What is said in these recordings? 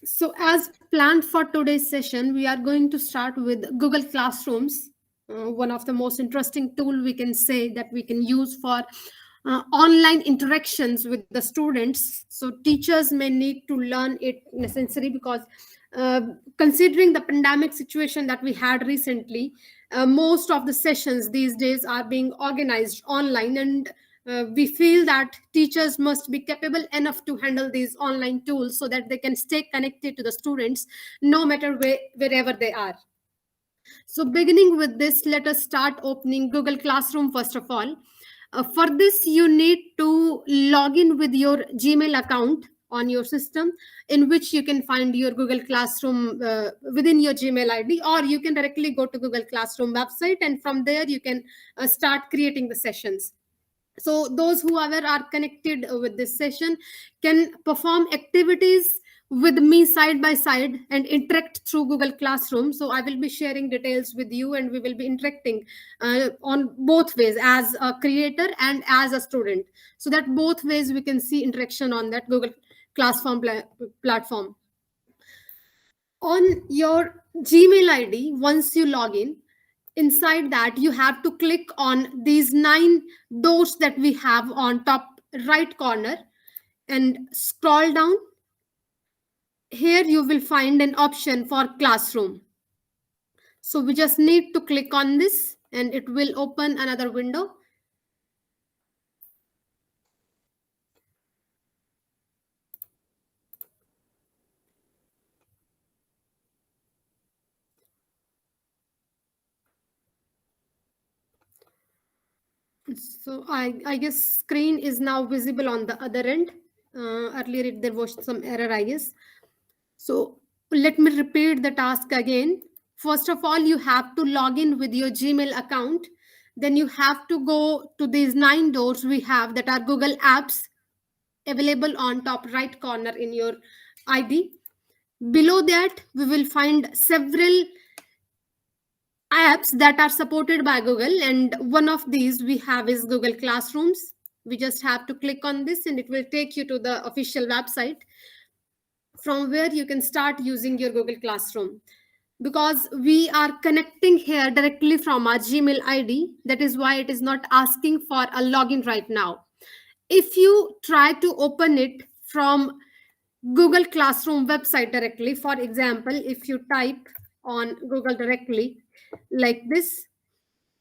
So, as planned for today's session, we are going to start with Google Classrooms, one of the most interesting tool we can say that we can use for online interactions with the students. So, teachers may need to learn it necessary because uh, considering the pandemic situation that we had recently, most of the sessions these days are being organized online, and we feel that teachers must be capable enough to handle these online tools so that they can stay connected to the students no matter wherever they are. So, beginning with this, let us start opening Google Classroom first of all. For this, you need to log in with your Gmail account on your system, in which you can find your Google Classroom within your Gmail ID, or you can directly go to Google Classroom website, and from there you can start creating the sessions. So those whoever are connected with this session can perform activities with me side by side and interact through Google Classroom. So I will be sharing details with you, and we will be interacting on both ways, as a creator and as a student, so that both ways we can see interaction on that Google Classroom platform. On your Gmail ID, once you log in, inside that you have to click on these 9 doors that we have on top right corner and scroll down. Here you will find an option for classroom. So we just need to click on this and it will open another window. So I guess screen is now visible on the other end. Earlier there was some error, I guess. So let me repeat the task again. First of all, you have to log in with your Gmail account. Then you have to go to these 9 doors we have that are Google Apps available on top right corner in your ID. Below that, we will find several apps that are supported by Google, and one of these we have is Google Classrooms. We just have to click on this and it will take you to the official website from where you can start using your Google Classroom. Because we are connecting here directly from our Gmail ID, that is why it is not asking for a login right now. If you try to open it from Google Classroom website directly, for example, if you type on Google directly like this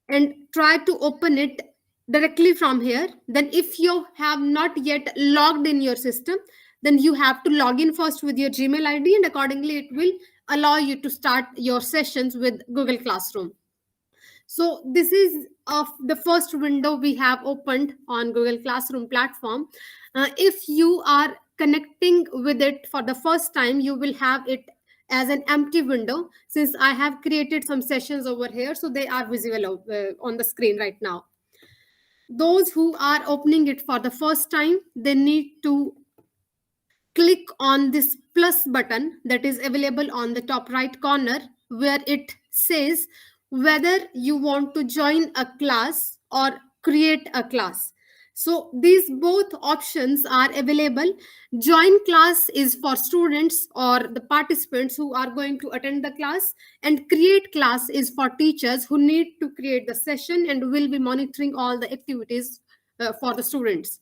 and try to open it directly from here, then if you have not yet logged in your system, then you have to log in first with your Gmail ID, and accordingly it will allow you to start your sessions with Google Classroom. So this is of the first window we have opened on Google Classroom platform. If you are connecting with it for the first time, you will have it as an empty window, since I have created some sessions over here, so they are visible on the screen right now. Those who are opening it for the first time, they need to click on this plus button that is available on the top right corner, where it says whether you want to join a class or create a class. So these both options are available. Join class is for students or the participants who are going to attend the class, and create class is for teachers who need to create the session and will be monitoring all the activities for the students.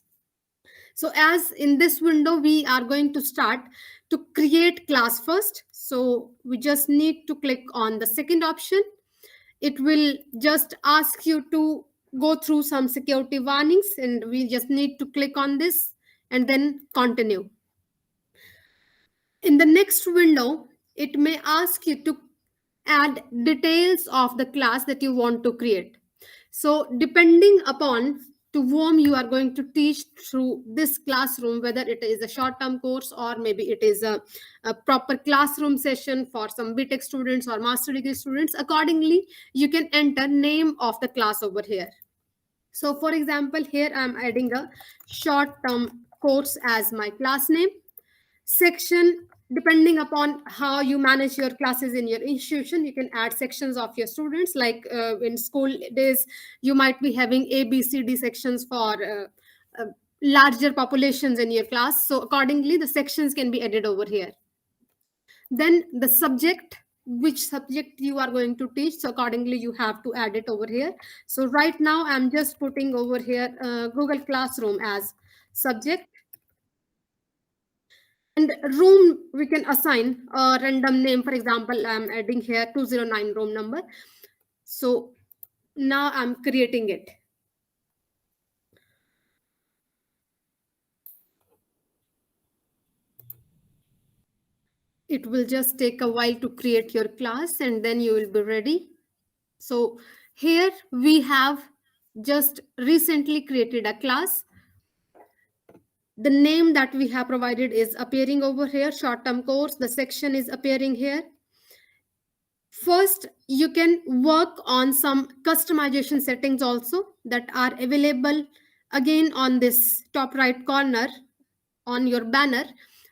So as in this window, we are going to start to create class first. So we just need to click on the second option. It will just ask you to go through some security warnings, and we just need to click on this and then continue. In the next window, it may ask you to add details of the class that you want to create. So depending upon to whom you are going to teach through this classroom, whether it is a short-term course or maybe it is a proper classroom session for some BTech students or master degree students, accordingly, you can enter name of the class over here. So for example, here I'm adding a short-term course as my class name. Section, depending upon how you manage your classes in your institution, you can add sections of your students. Like in school days, you might be having A, B, C, D sections for larger populations in your class. So accordingly, the sections can be added over here. Then the subject, which subject you are going to teach, so accordingly you have to add it over here. So right now I'm just putting over here Google Classroom as subject. And room, we can assign a random name. For example, I'm adding here 209 room number. So now I'm creating it. It will just take a while to create your class and then you will be ready. So here we have just recently created a class. The name that we have provided is appearing over here, short-term course. The section is appearing here. First, you can work on some customization settings also that are available again on this top right corner on your banner.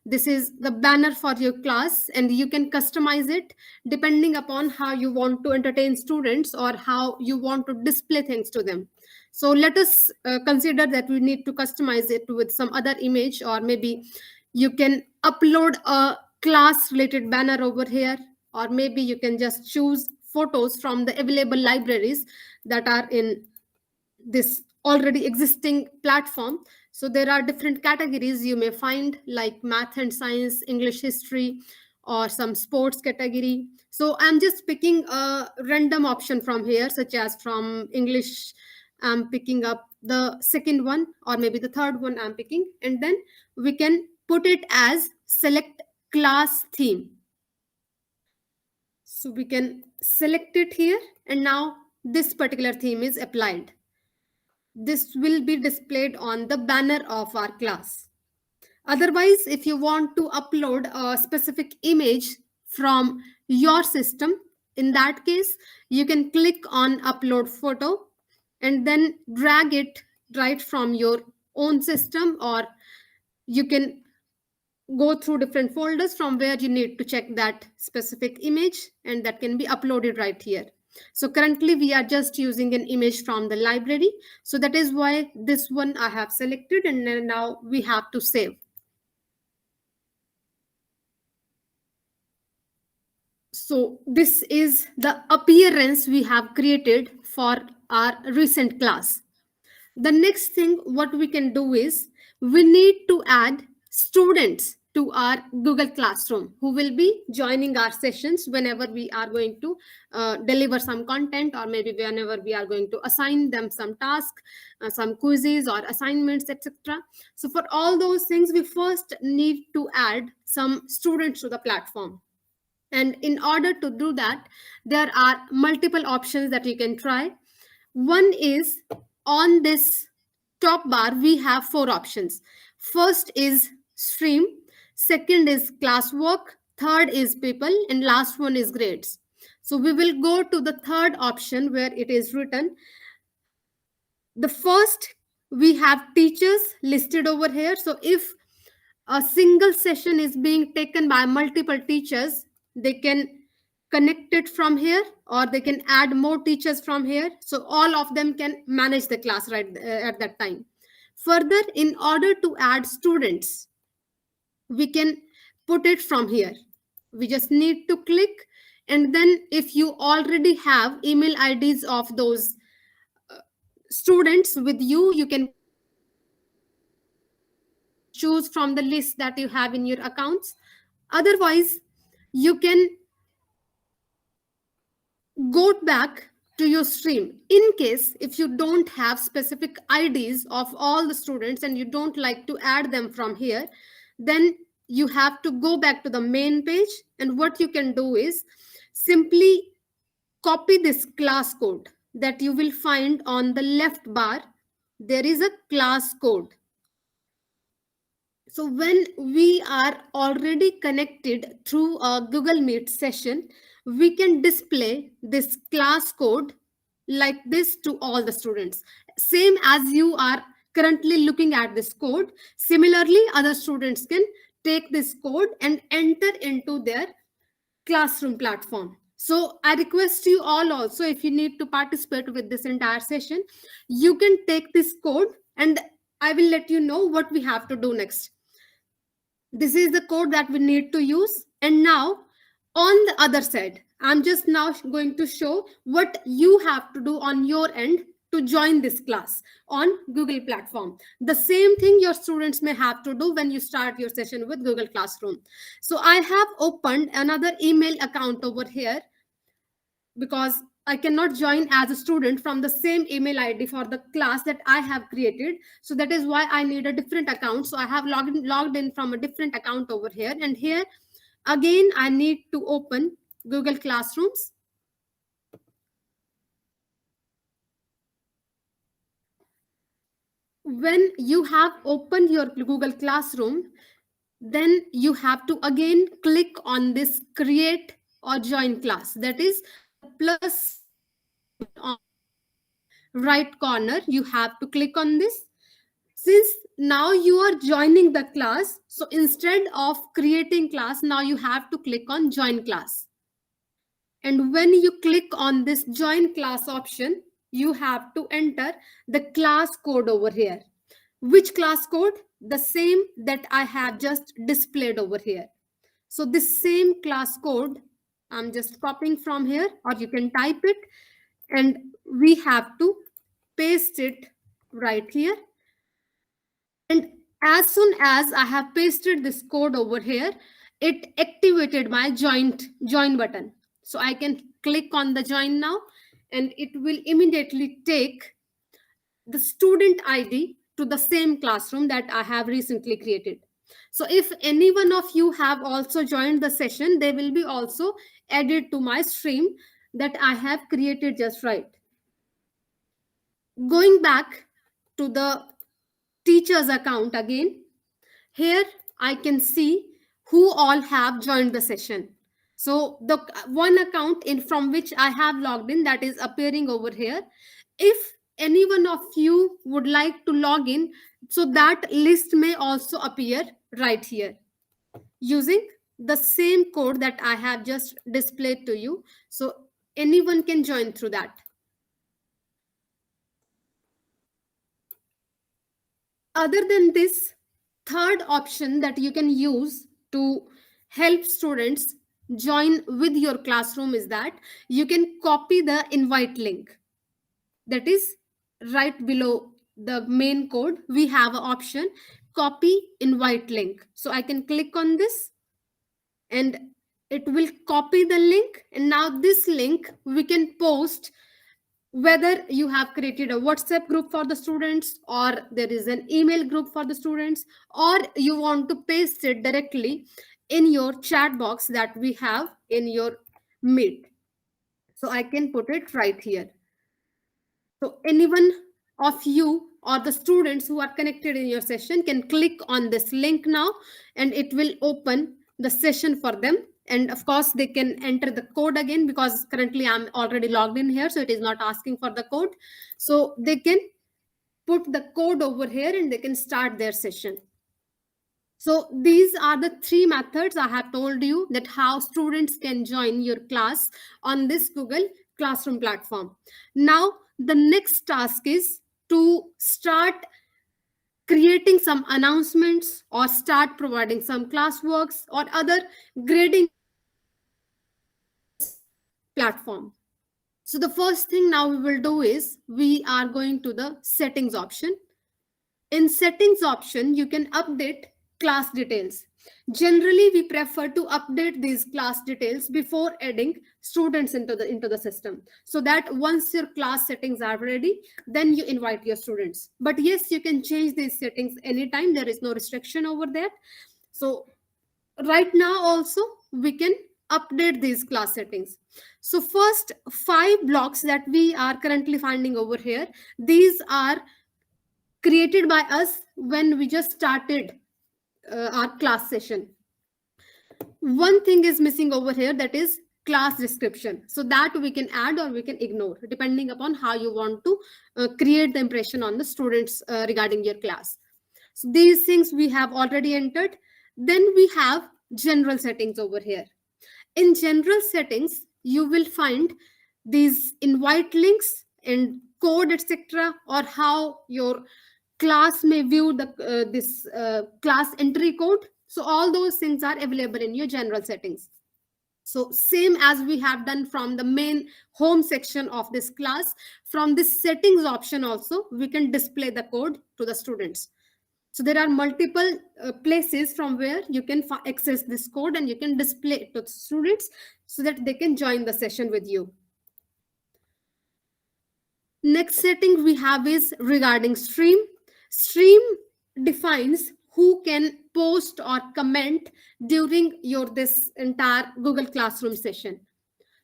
This is the banner for your class, and you can customize it depending upon how you want to entertain students or how you want to display things to them. So let us consider that we need to customize it with some other image, or maybe you can upload a class related banner over here, or maybe you can just choose photos from the available libraries that are in this already existing platform. So there are different categories you may find, like math and science, English history, or some sports category. So I'm just picking a random option from here, such as from English I'm picking up the second one, or maybe the third one I'm picking, and then we can put it as select class theme. So we can select it here, and now this particular theme is applied. This will be displayed on the banner of our class. Otherwise, if you want to upload a specific image from your system, in that case, you can click on upload photo and then drag it right from your own system, or you can go through different folders from where you need to check that specific image, and that can be uploaded right here. So currently we are just using an image from the library, so that is why this one I have selected, and then now we have to save. So this is the appearance we have created for our recent class. The next thing what we can do is we need to add students to our Google Classroom who will be joining our sessions whenever we are going to deliver some content, or maybe whenever we are going to assign them some task, some quizzes or assignments, etc. So for all those things, we first need to add some students to the platform. And in order to do that, there are multiple options that you can try. One is, on this top bar, we have four options. First is stream, second is classwork, third is people, and last one is grades. So we will go to the third option where it is written. The first, we have teachers listed over here. So if a single session is being taken by multiple teachers, they can connect it from here, or they can add more teachers from here, so all of them can manage the class right at that time. Further, in order to add students, we can put it from here. We just need to click, and then if you already have email IDs of those students with you, you can choose from the list that you have in your accounts. Otherwise, you can go back to your stream. In case if you don't have specific IDs of all the students and you don't like to add them from here, then you have to go back to the main page, and what you can do is simply copy this class code that you will find on the left bar. There is a class code. So when we are already connected through a Google Meet session, we can display this class code like this to all the students. Same as you are currently looking at this code, similarly, other students can take this code and enter into their classroom platform. So I request you all also, if you need to participate with this entire session, you can take this code and I will let you know what we have to do next. This is the code that we need to use. And now On the other side, I'm just now going to show what you have to do on your end to join this class on Google platform. The same thing your students may have to do when you start your session with Google Classroom. So I have opened another email account over here because I cannot join as a student from the same email ID for the class that I have created. So that is why I need a different account. So I have logged in from a different account over here. And here again, I need to open Google Classrooms. When you have opened your Google Classroom, then you have to again click on this create or join class. That is the plus on right corner. You have to click on this. Since now you are joining the class, so instead of creating class, now you have to click on join class. And when you click on this join class option, you have to enter the class code over here. Which class code? The same that I have just displayed over here. So this same class code, I'm just copying from here, or you can type it, and we have to paste it right here. And as soon as I have pasted this code over here, it activated my join button. So I can click on the join now, and it will immediately take the student ID to the same classroom that I have recently created. So if any one of you have also joined the session, they will be also added to my stream that I have created just right. Going back to the teacher's account again, here I can see who all have joined the session. So the one account in from which I have logged in, that is appearing over here. If any one of you would like to log in, so that list may also appear right here using the same code that I have just displayed to you. So anyone can join through that. Other than this, third option that you can use to help students join with your classroom is that you can copy the invite link. That is right below the main code. We have an option copy invite link. So I can click on this and it will copy the link. And now this link we can post whether you have created a WhatsApp group for the students, or there is an email group for the students, or you want to paste it directly in your chat box that we have in your Meet. So I can put it right here. So anyone of you or the students who are connected in your session can click on this link now, and it will open the session for them. And of course, they can enter the code again because currently I'm already logged in here, so it is not asking for the code. So they can put the code over here and they can start their session. So these are the three methods I have told you that how students can join your class on this Google Classroom platform. Now, the next task is to start creating some announcements or start providing some classworks or other grading platform. So the first thing now we will do is we are going to the settings option. In settings option, you can update class details. Generally, we prefer to update these class details before adding students into the system. So that once your class settings are ready, then you invite your students. But yes, you can change these settings anytime. There is no restriction over that. So right now also, we can update these class settings. So first 5 blocks that we are currently finding over here, these are created by us when we just started our class session. One thing is missing over here, that is class description. So that we can add or we can ignore depending upon how you want to create the impression on the students regarding your class. So these things we have already entered. Then we have general settings over here. In general settings, you will find these invite links and code, etc., or how your class may view the this class entry code. So all those things are available in your general settings. So same as we have done from the main home section of this class, from this settings option also, we can display the code to the students. So there are multiple places from where you can access this code and you can display it to students so that they can join the session with you. Next setting we have is regarding stream. Stream defines who can post or comment during your this entire Google Classroom session.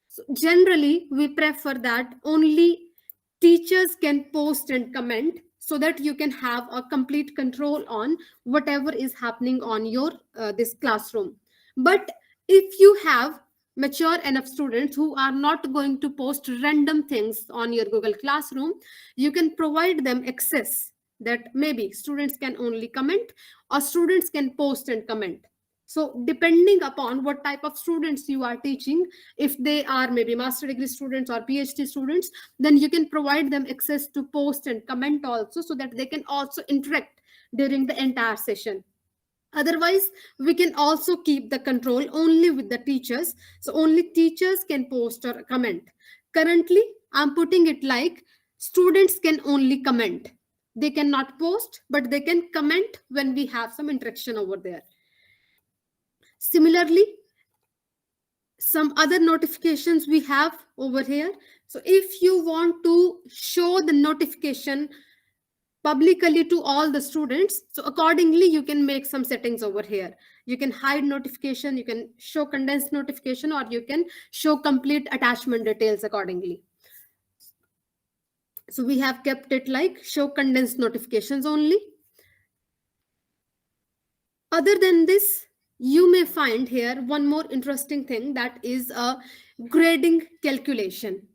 So generally, we prefer that only teachers can post and comment so that you can have a complete control on whatever is happening on your this classroom. But if you have mature enough students who are not going to post random things on your Google Classroom, you can provide them access that maybe students can only comment or students can post and comment. So depending upon what type of students you are teaching, if they are maybe master degree students or PhD students, then you can provide them access to post and comment also so that they can also interact during the entire session. Otherwise, we can also keep the control only with the teachers. So only teachers can post or comment. Currently, I'm putting it like students can only comment. They cannot post, but they can comment when we have some interaction over there. Similarly, some other notifications we have over here. So if you want to show the notification publicly to all the students, so accordingly you can make some settings over here. You can hide notification, you can show condensed notification, or you can show complete attachment details accordingly. So we have kept it like show condensed notifications only. Other than this, you may find here one more interesting thing, that is a grading calculation.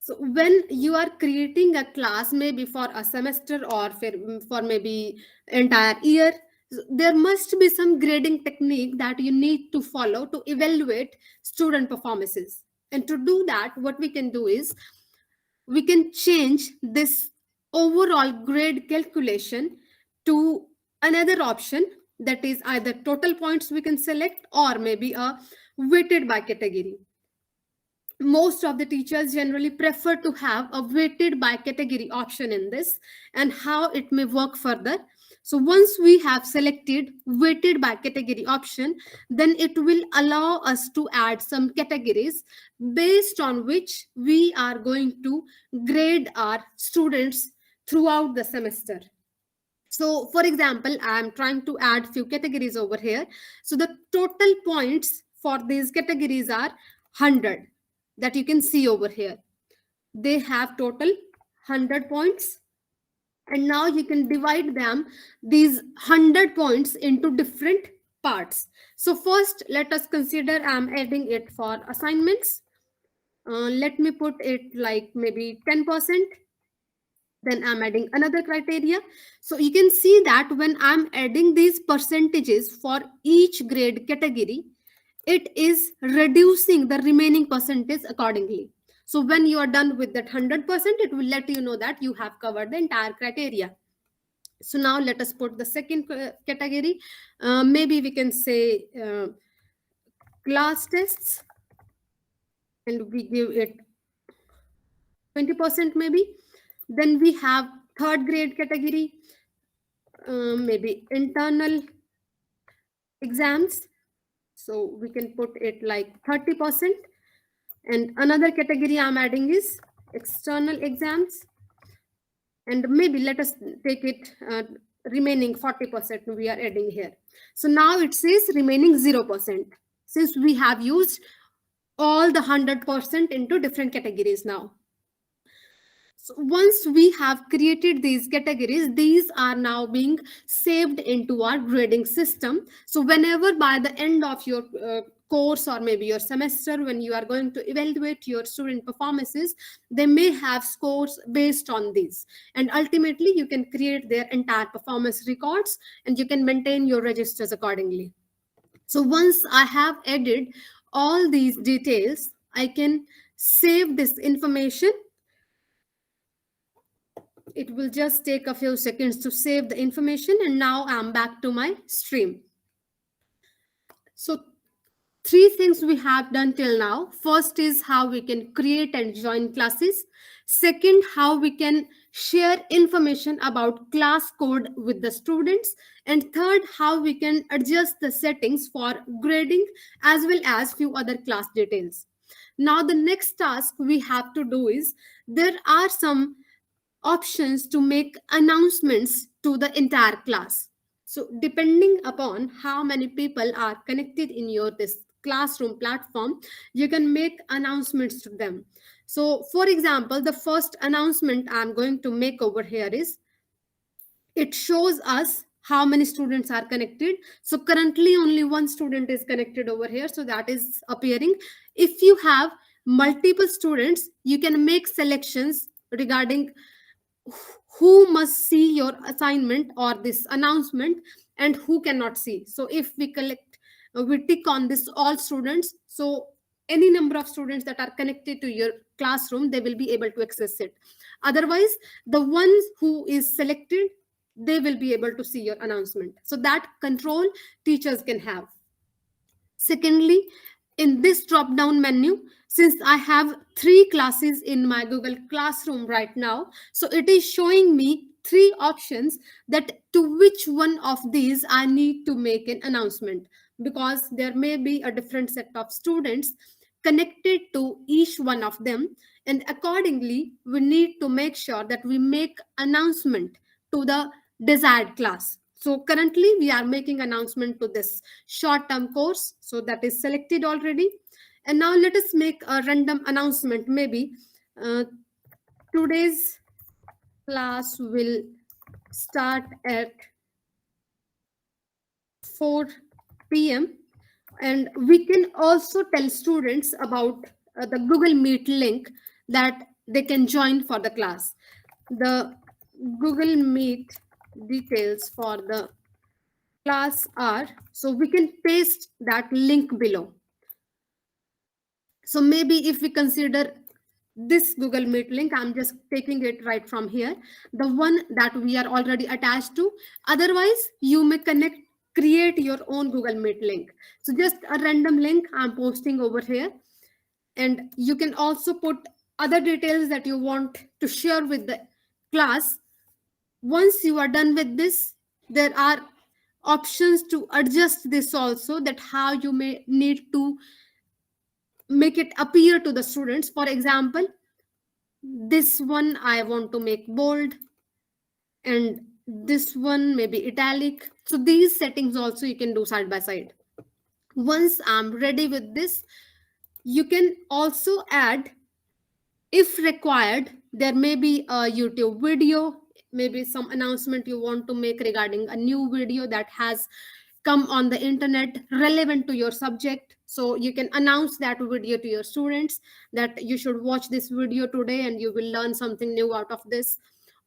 So when you are creating a class, maybe for a semester or for maybe entire year, there must be some grading technique that you need to follow to evaluate student performances. And to do that, what we can do is we can change this overall grade calculation to another option, that is either total points we can select or maybe a weighted by category. Most of the teachers generally prefer to have a weighted by category option in this, and how it may work further. So once we have selected weighted by category option, then it will allow us to add some categories based on which we are going to grade our students throughout the semester. So for example, I am trying to add few categories over here. So the total points for these categories are 100, that you can see over here. They have total 100 points. And now you can divide them, these 100 points, into different parts. So first, let us consider I'm adding it for assignments. Let me put it like maybe 10%. Then I'm adding another criteria. So you can see that when I'm adding these percentages for each grade category, it is reducing the remaining percentage accordingly. So when you are done with that 100%, it will let you know that you have covered the entire criteria. So now let us put the second category. Maybe we can say class tests, and we give it 20% maybe. Then we have third grade category, maybe internal exams. So we can put it like 30%. And another category I'm adding is external exams. And maybe let us take it remaining 40% we are adding here. So now it says remaining 0%, since we have used all the 100% into different categories now. So once we have created these categories, these are now being saved into our grading system. So whenever by the end of your course or maybe your semester, when you are going to evaluate your student performances, they may have scores based on these. And ultimately, you can create their entire performance records and you can maintain your registers accordingly. So once I have added all these details, I can save this information. It will just take a few seconds to save the information, and now I'm back to my stream. So three things we have done till now. First is how we can create and join classes. Second, how we can share information about class code with the students. And third, how we can adjust the settings for grading as well as few other class details. Now, the next task we have to do is there are some options to make announcements to the entire class. So depending upon how many people are connected in your this classroom platform, you can make announcements to them. So for example, the first announcement I'm going to make over here is it shows us how many students are connected. So currently only one student is connected over here, so that is appearing. If you have multiple students, you can make selections regarding who must see your assignment or this announcement and who cannot see. So if we collect we tick on this all students, so any number of students that are connected to your classroom, they will be able to access it. Otherwise, the ones who is selected, they will be able to see your announcement. So that control teachers can have. Secondly, in this drop down menu, since I have three classes in my Google Classroom right now, so it is showing me three options that to which one of these I need to make an announcement, because there may be a different set of students connected to each one of them, and accordingly we need to make sure that we make announcement to the desired class. So currently we are making announcement to this short term course, so that is selected already. And now let us make a random announcement. Maybe today's class will start at 4 p.m. And we can also tell students about the Google Meet link that they can join for the class. The Google Meet details for the class are, so we can paste that link below. So maybe if we consider this Google Meet link, I'm just taking it right from here, the one that we are already attached to. Otherwise, you may create your own Google Meet link. So just a random link I'm posting over here. And you can also put other details that you want to share with the class. Once you are done with this, there are options to adjust this also, that how you may need to make it appear to the students. For example, this one I want to make bold, and this one maybe italic. So these settings also you can do side by side. Once I'm ready with this, you can also add, if required, there may be a YouTube video, maybe some announcement you want to make regarding a new video that has come on the internet relevant to your subject. So you can announce that video to your students that you should watch this video today and you will learn something new out of this.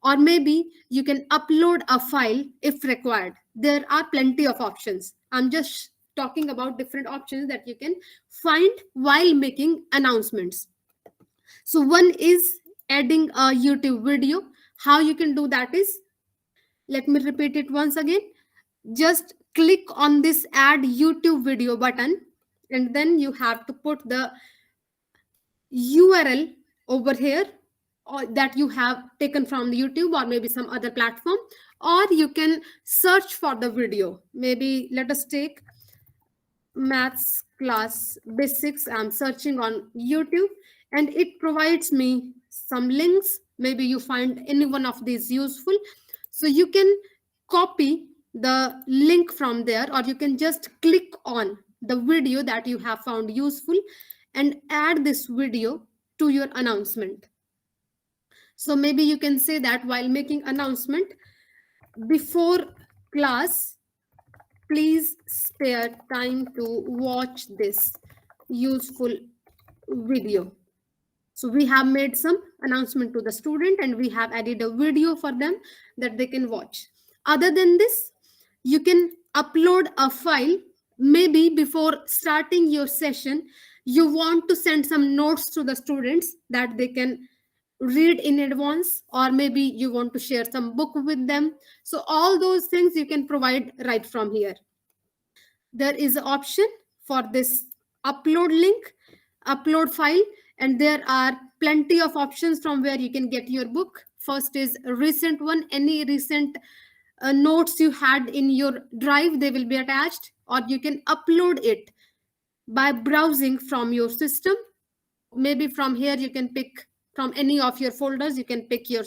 Or maybe you can upload a file if required. There are plenty of options. I'm just talking about different options that you can find while making announcements. So one is adding a YouTube video. How you can do that is, let me repeat it once again. Just click on this add YouTube video button, and then you have to put the URL over here, or that you have taken from the YouTube or maybe some other platform, or you can search for the video. Maybe let us take maths class basics. I'm searching on YouTube and it provides me some links. Maybe you find any one of these useful, so you can copy the link from there, or you can just click on the video that you have found useful and add this video to your announcement. So maybe you can say that while making announcement, before class, please spare time to watch this useful video. So we have made some announcement to the student and we have added a video for them that they can watch. Other than this, you can upload a file. Maybe before starting your session, you want to send some notes to the students that they can read in advance, or maybe you want to share some book with them. So all those things you can provide right from here. There is an option for this upload link, upload file, and there are plenty of options from where you can get your book. First is a recent one, any recent notes you had in your drive, they will be attached, or you can upload it by browsing from your system. So maybe from here you can pick from any of your folders, you can pick your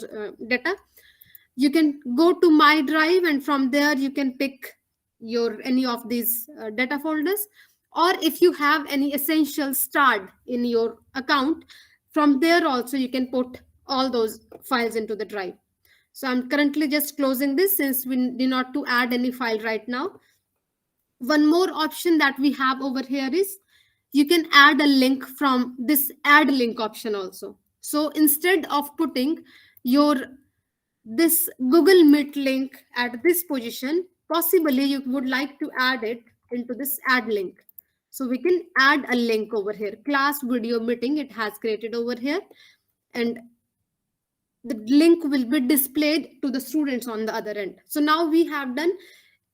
data. You can go to my drive, and from there you can pick your any of these data folders. Or if you have any essential stored in your account, from there also you can put all those files into the drive. So I'm currently just closing this since we do not to add any file right now. One more option that we have over here is you can add a link from this add link option also. So instead of putting your this Google Meet link at this position, possibly you would like to add it into this add link. So we can add a link over here, class video meeting, it has created over here, and the link will be displayed to the students on the other end. So now we have done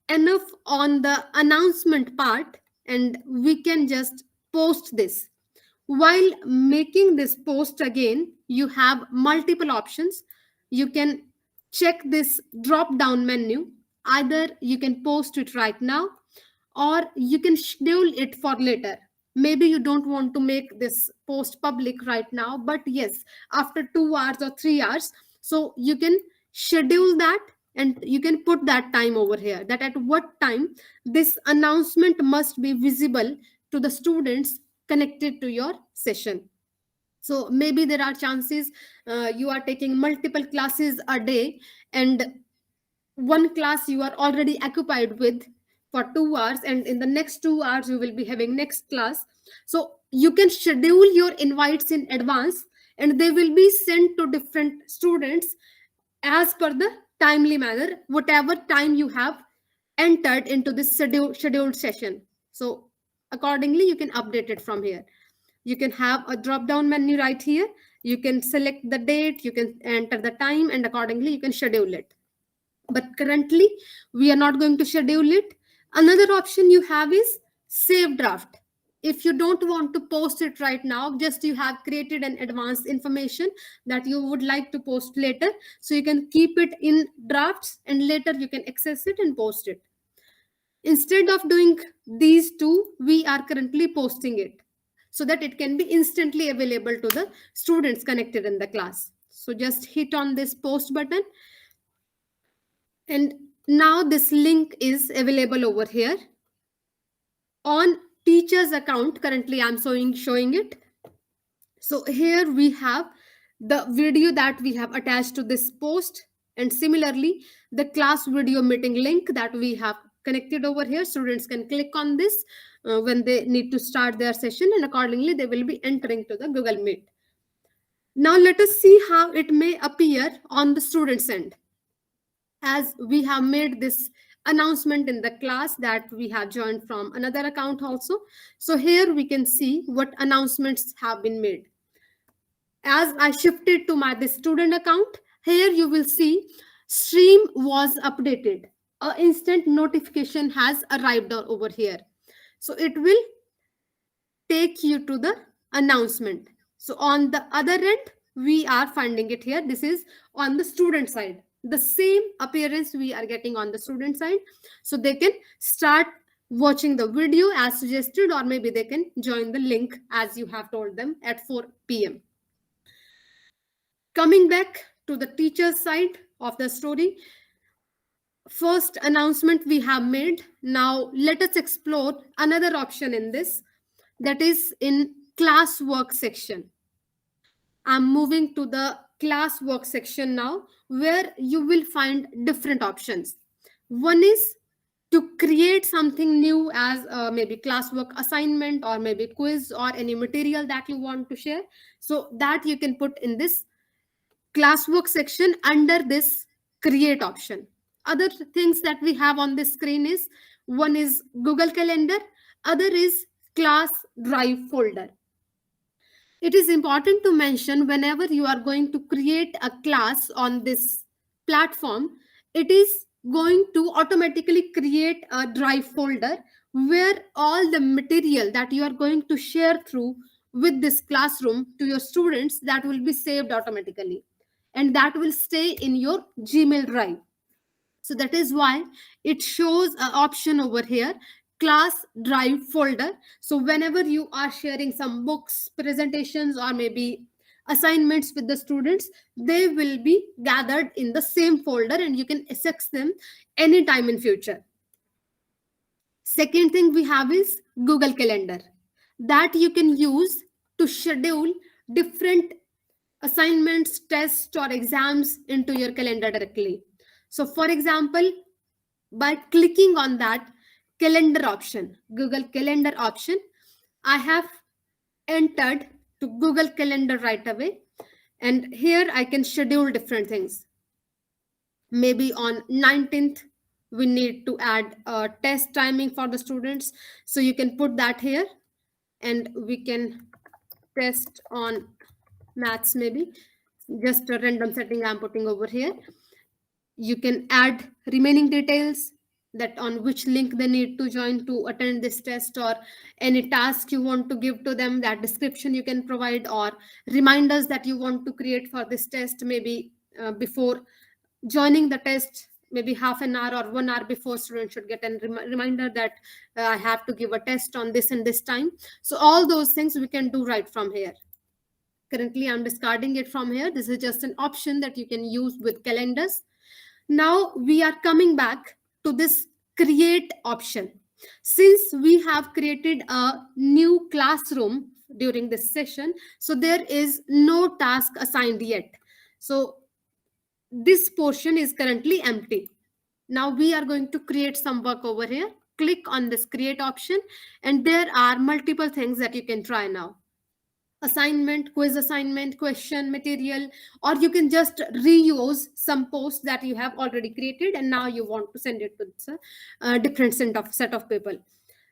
enough on the announcement part, and we can just post this. While making this post again, you have multiple options. You can check this drop down menu. Either you can post it right now, or you can schedule it for later. Maybe you don't want to make this post public right now, but yes, after 2 hours or 3 hours, so you can schedule that, and you can put that time over here, that at what time this announcement must be visible to the students connected to your session. So maybe there are chances you are taking multiple classes a day, and one class you are already occupied with for 2 hours, and in the next 2 hours you will be having next class. So you can schedule your invites in advance, and they will be sent to different students as per the timely manner, whatever time you have entered into this scheduled session. So accordingly you can update it from here. You can have a drop down menu right here. You can select the date, you can enter the time, and accordingly you can schedule it. But currently we are not going to schedule it. Another option you have is save draft. If you don't want to post it right now, just you have created an advanced information that you would like to post later, so you can keep it in drafts, and later you can access it and post it. Instead of doing these two, we are currently posting it so that it can be instantly available to the students connected in the class. So just hit on this post button, and now this link is available over here on teacher's account. Currently I'm showing it. So here we have the video that we have attached to this post, and similarly the class video meeting link that we have connected over here. Students can click on this when they need to start their session, and accordingly they will be entering to the Google Meet. Now let us see how it may appear on the students end, as we have made this announcement in the class that we have joined from another account also. So here we can see what announcements have been made. As I shifted to my this student account, here you will see stream was updated. A instant notification has arrived over here. So it will take you to the announcement. So on the other end, we are finding it here. This is on the student side. The same appearance we are getting on the student side. So they can start watching the video as suggested, or maybe they can join the link as you have told them at 4 p.m. Coming back to the teacher's side of the story, first announcement we have made. Now let us explore another option in this, that is in classwork section. I'm moving to the classwork section now, where you will find different options. One is to create something new as maybe classwork assignment, or maybe quiz, or any material that you want to share. So that you can put in this classwork section under this create option. Other things that we have on this screen is, one is Google Calendar, other is class drive folder. It is important to mention, whenever you are going to create a class on this platform, it is going to automatically create a drive folder where all the material that you are going to share through with this classroom to your students, that will be saved automatically, and that will stay in your Gmail drive. So that is why it shows an option over here, class drive folder. So whenever you are sharing some books, presentations, or maybe assignments with the students, they will be gathered in the same folder and you can access them anytime in future. Second thing we have is Google Calendar, that you can use to schedule different assignments, tests, or exams into your calendar directly. So, for example, by clicking on that calendar option, Google Calendar option, I have entered to Google Calendar right away. And here I can schedule different things. Maybe on 19th, we need to add a test timing for the students. So you can put that here and we can test on maths, maybe just a random setting I'm putting over here. You can add remaining details, that on which link they need to join to attend this test, or any task you want to give to them, that description you can provide, or reminders that you want to create for this test, maybe before joining the test, maybe half an hour or 1 hour before, students should get a reminder that I have to give a test on this and this time. So all those things we can do right from here. Currently I'm discarding it from here. This is just an option that you can use with calendars. Now we are coming back to this create option. Since we have created a new classroom during this session, so there is no task assigned yet. So this portion is currently empty. Now we are going to create some work over here. Click on this create option and there are multiple things that you can try now. Assignment, quiz assignment, question, material, or you can just reuse some posts that you have already created and now you want to send it to a different set of people.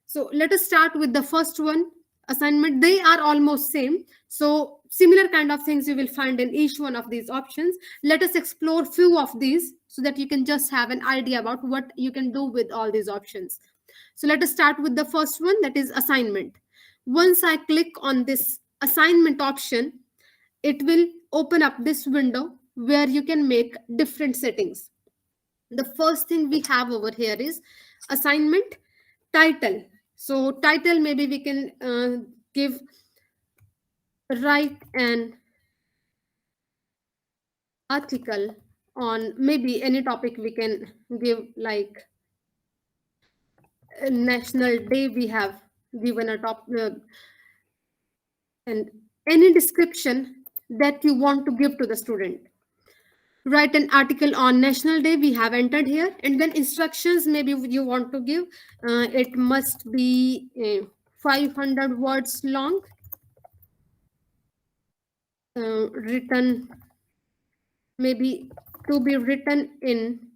So let us start with the first one, assignment. They are almost same. So similar kind of things you will find in each one of these options. Let us explore few of these so that you can just have an idea about what you can do with all these options. So let us start with the first one, that is assignment. Once I click on this assignment option, it will open up this window where you can make different settings. The first thing we have over here is assignment title. So title, maybe we can give write an article on maybe any topic. We can give like National Day. We have given a top and any description that you want to give to the student. Write an article on National Day, we have entered here, and then instructions maybe you want to give. It must be 500 words long, written, maybe to be written in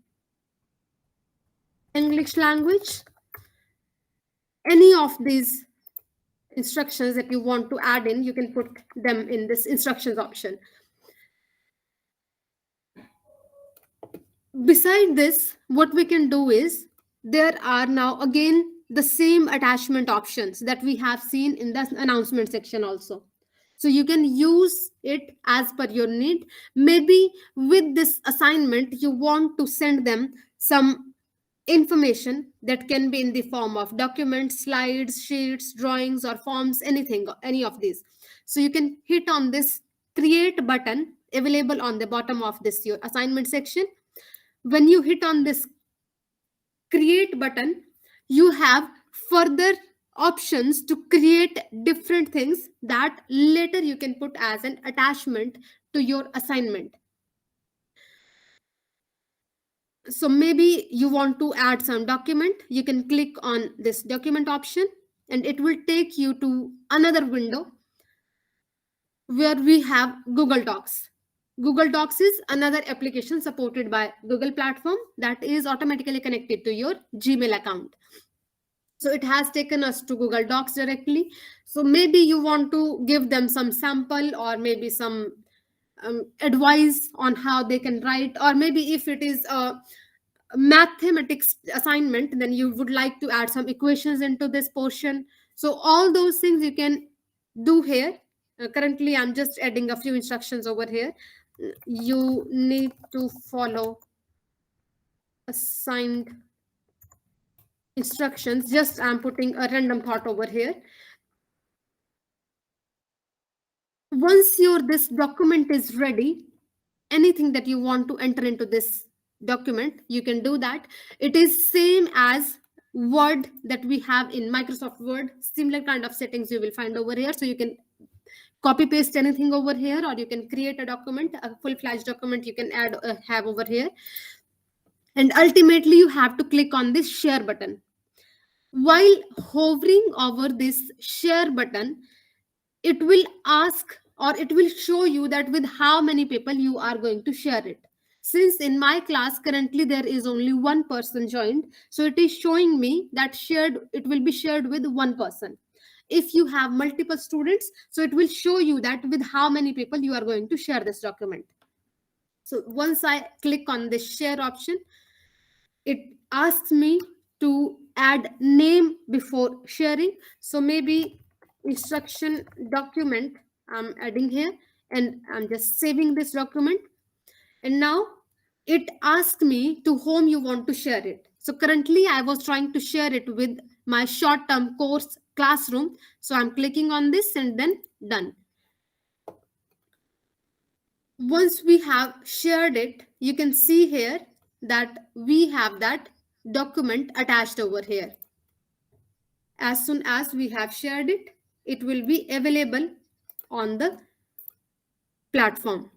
English language. Any of these instructions that you want to add in, you can put them in this instructions option. Beside this, what we can do is, there are now again the same attachment options that we have seen in the announcement section also. So you can use it as per your need. Maybe with this assignment, you want to send them some information that can be in the form of documents, slides, sheets, drawings, or forms, anything, any of these. So you can hit on this create button available on the bottom of this your assignment section. When you hit on this create button, you have further options to create different things that later you can put as an attachment to your assignment. So maybe you want to add some document, you can click on this document option and it will take you to another window where we have Google Docs. Google Docs is another application supported by Google platform that is automatically connected to your Gmail account. So it has taken us to Google Docs directly. So maybe you want to give them some sample or maybe some advice on how they can write, or maybe if it is a mathematics assignment, then you would like to add some equations into this portion. So all those things you can do here. Currently I'm just adding a few instructions over here. You need to follow assigned instructions. Just I'm putting a random thought over here. Once your this document is ready, anything that you want to enter into this document, you can do that. It is same as Word that we have in Microsoft Word. Similar kind of settings you will find over here. So you can copy paste anything over here, or you can create a document, a full-fledged document you can add have over here. And ultimately you have to click on this share button. While hovering over this share button, it will ask, or it will show you that with how many people you are going to share it. Since in my class currently there is only one person joined, so it is showing me that it will be shared with one person. If you have multiple students, so it will show you that with how many people you are going to share this document. So once I click on the share option, it asks me to add name before sharing. So maybe instruction document I'm adding here, and I'm just saving this document. And now it asks me to whom you want to share it. So currently I was trying to share it with my short-term course classroom. So I'm clicking on this and then done. Once we have shared it, you can see here that we have that document attached over here. As soon as we have shared it, it will be available on the platform.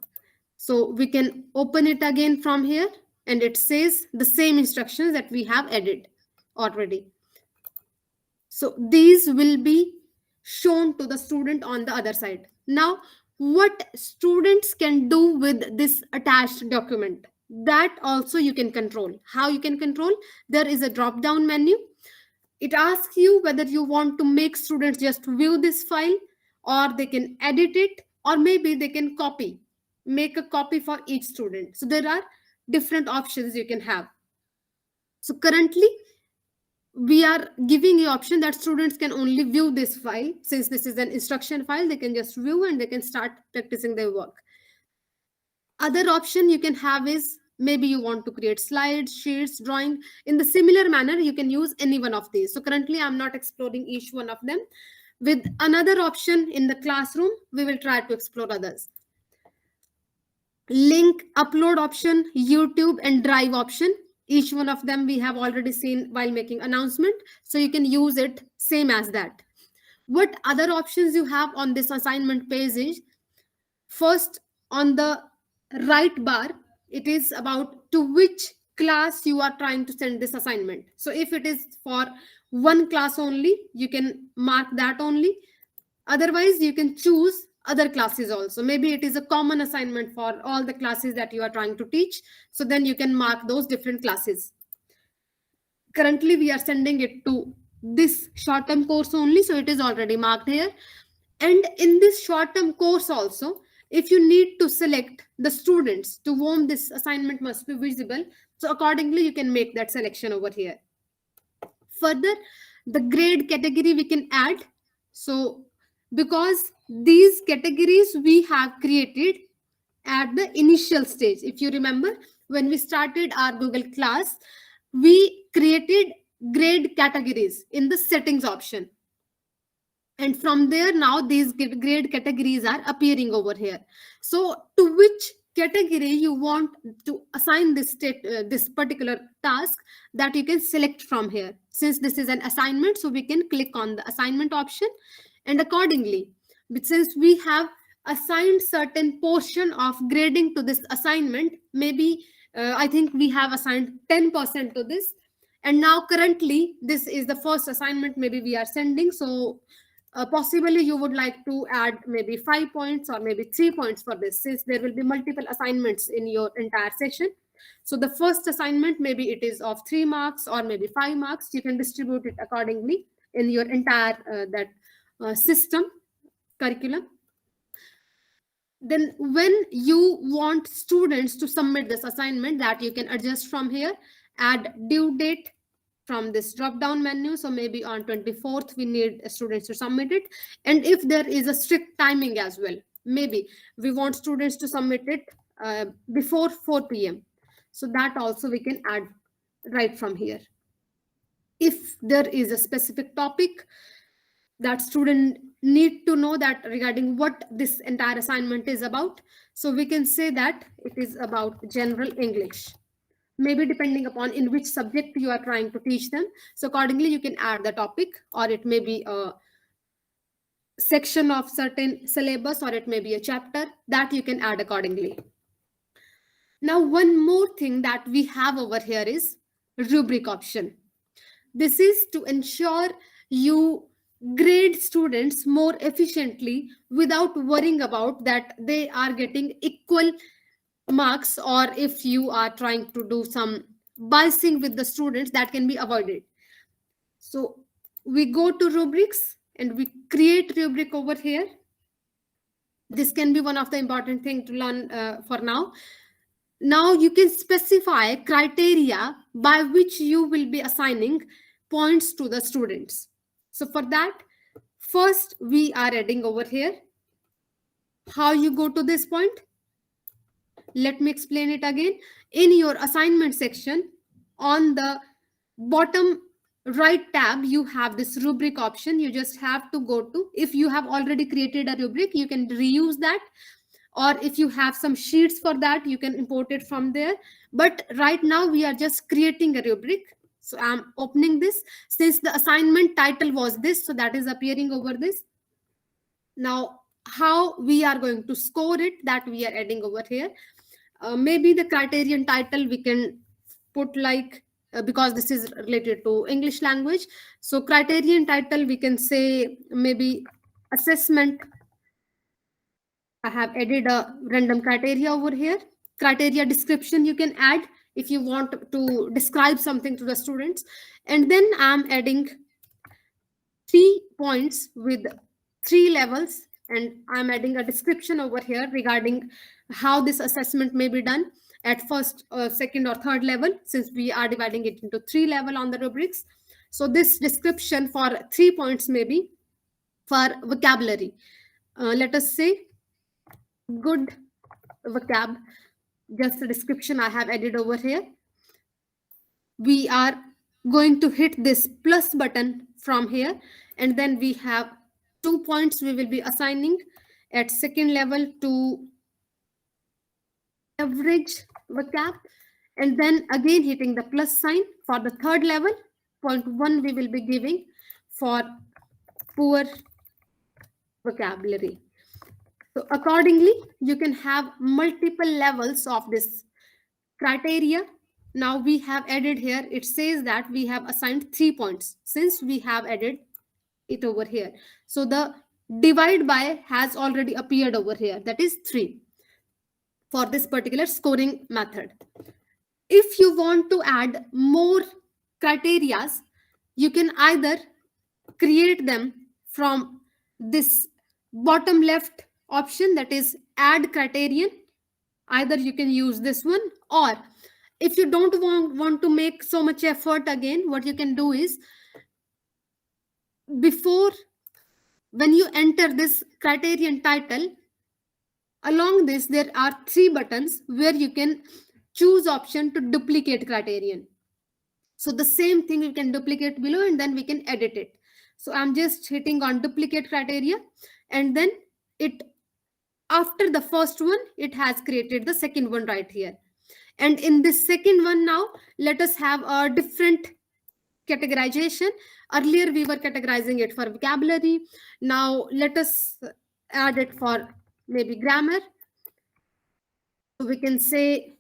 So we can open it again from here, and it says the same instructions that we have added already. So these will be shown to the student on the other side. Now, what students can do with this attached document, that also you can control. How you can control? There is a drop down menu. It asks you whether you want to make students just view this file, or they can edit it, or maybe they can make a copy for each student. So there are different options you can have. So currently we are giving the option that students can only view this file. Since this is an instruction file, they can just view and they can start practicing their work. Other option you can have is maybe you want to create slides, sheets, drawing. In the similar manner, you can use any one of these. So currently I'm not exploring each one of them. With another option in the classroom, we will try to explore others. Link upload option, YouTube and Drive option. Each one of them we have already seen while making announcement. So you can use it same as that. What other options you have on this assignment page is, first on the right bar, it is about to which class you are trying to send this assignment. So if it is for one class only, you can mark that only. Otherwise, you can choose other classes also. Maybe it is a common assignment for all the classes that you are trying to teach. So then you can mark those different classes. Currently, we are sending it to this short-term course only. So it is already marked here. And in this short-term course also, if you need to select the students to whom this assignment must be visible, so accordingly, you can make that selection over here. Further, the grade category we can add. So because these categories we have created at the initial stage. If you remember, when we started our Google class, we created grade categories in the settings option. And from there, now these grade categories are appearing over here. So to which category you want to assign this particular task, that you can select from here. Since this is an assignment, so we can click on the assignment option, and accordingly, but since we have assigned certain portion of grading to this assignment, maybe I think we have assigned 10% to this, and now currently this is the first assignment maybe we are sending. So possibly you would like to add maybe 5 points or maybe 3 points for this, since there will be multiple assignments in your entire session. So the first assignment, maybe it is of 3 marks or maybe 5 marks. You can distribute it accordingly in your entire system curriculum. Then when you want students to submit this assignment, that you can adjust from here. add due date from this drop down menu. So maybe on 24th we need students to submit it. And if there is a strict timing as well, maybe we want students to submit it before 4 p.m. So that also we can add right from here. If there is a specific topic that student need to know that regarding what this entire assignment is about, so we can say that it is about general English, maybe depending upon in which subject you are trying to teach them. So accordingly you can add the topic, or it may be a section of certain syllabus, or it may be a chapter that you can add accordingly. Now one more thing that we have over here is rubric option. This is to ensure you grade students more efficiently without worrying about that they are getting equal marks, or if you are trying to do some biasing with the students, that can be avoided. So we go to rubrics and we create rubric over here. This can be one of the important thing to learn for now. Now you can specify criteria by which you will be assigning points to the students. So for that, first we are adding over here how you go to this point. Let me explain it again. In your assignment section, on the bottom right tab, you have this rubric option. You just have to go to, if you have already created a rubric, you can reuse that, or if you have some sheets for that, you can import it from there. But right now we are just creating a rubric. So I'm opening this. Since the assignment title was this, so that is appearing over this. Now how we are going to score it, that we are adding over here. Maybe the criterion title we can put like, because this is related to English language, so criterion title we can say maybe assessment. I have added a random criteria over here. Criteria description you can add if you want to describe something to the students. And then I'm adding 3 points with 3 levels, and I'm adding a description over here regarding how this assessment may be done at first, second or third level, since we are dividing it into 3 level on the rubrics. So this description for 3 points may be for vocabulary. Let us say good vocab, just the description I have added over here. We are going to hit this plus button from here, and then we have 2 points we will be assigning at second level to average vocab, and then again hitting the plus sign for the third level. 0.1 we will be giving for poor vocabulary. So accordingly you can have multiple levels of this criteria. Now we have added here, it says that we have assigned 3 points since we have added it over here. So the divide by has already appeared over here, that is 3 for this particular scoring method. If you want to add more criterias, you can either create them from this bottom left option, that is add criterion. Either you can use this one, or if you don't want to make so much effort, again what you can do is, before, when you enter this criterion title, along this there are 3 buttons where you can choose option to duplicate criterion. So the same thing you can duplicate below, and then we can edit it. So I'm just hitting on duplicate criteria, and then it, after the first one, it has created the second one right here. And in this second one, now let us have a different categorization. Earlier we were categorizing it for vocabulary. Now let us add it for maybe grammar. So we can say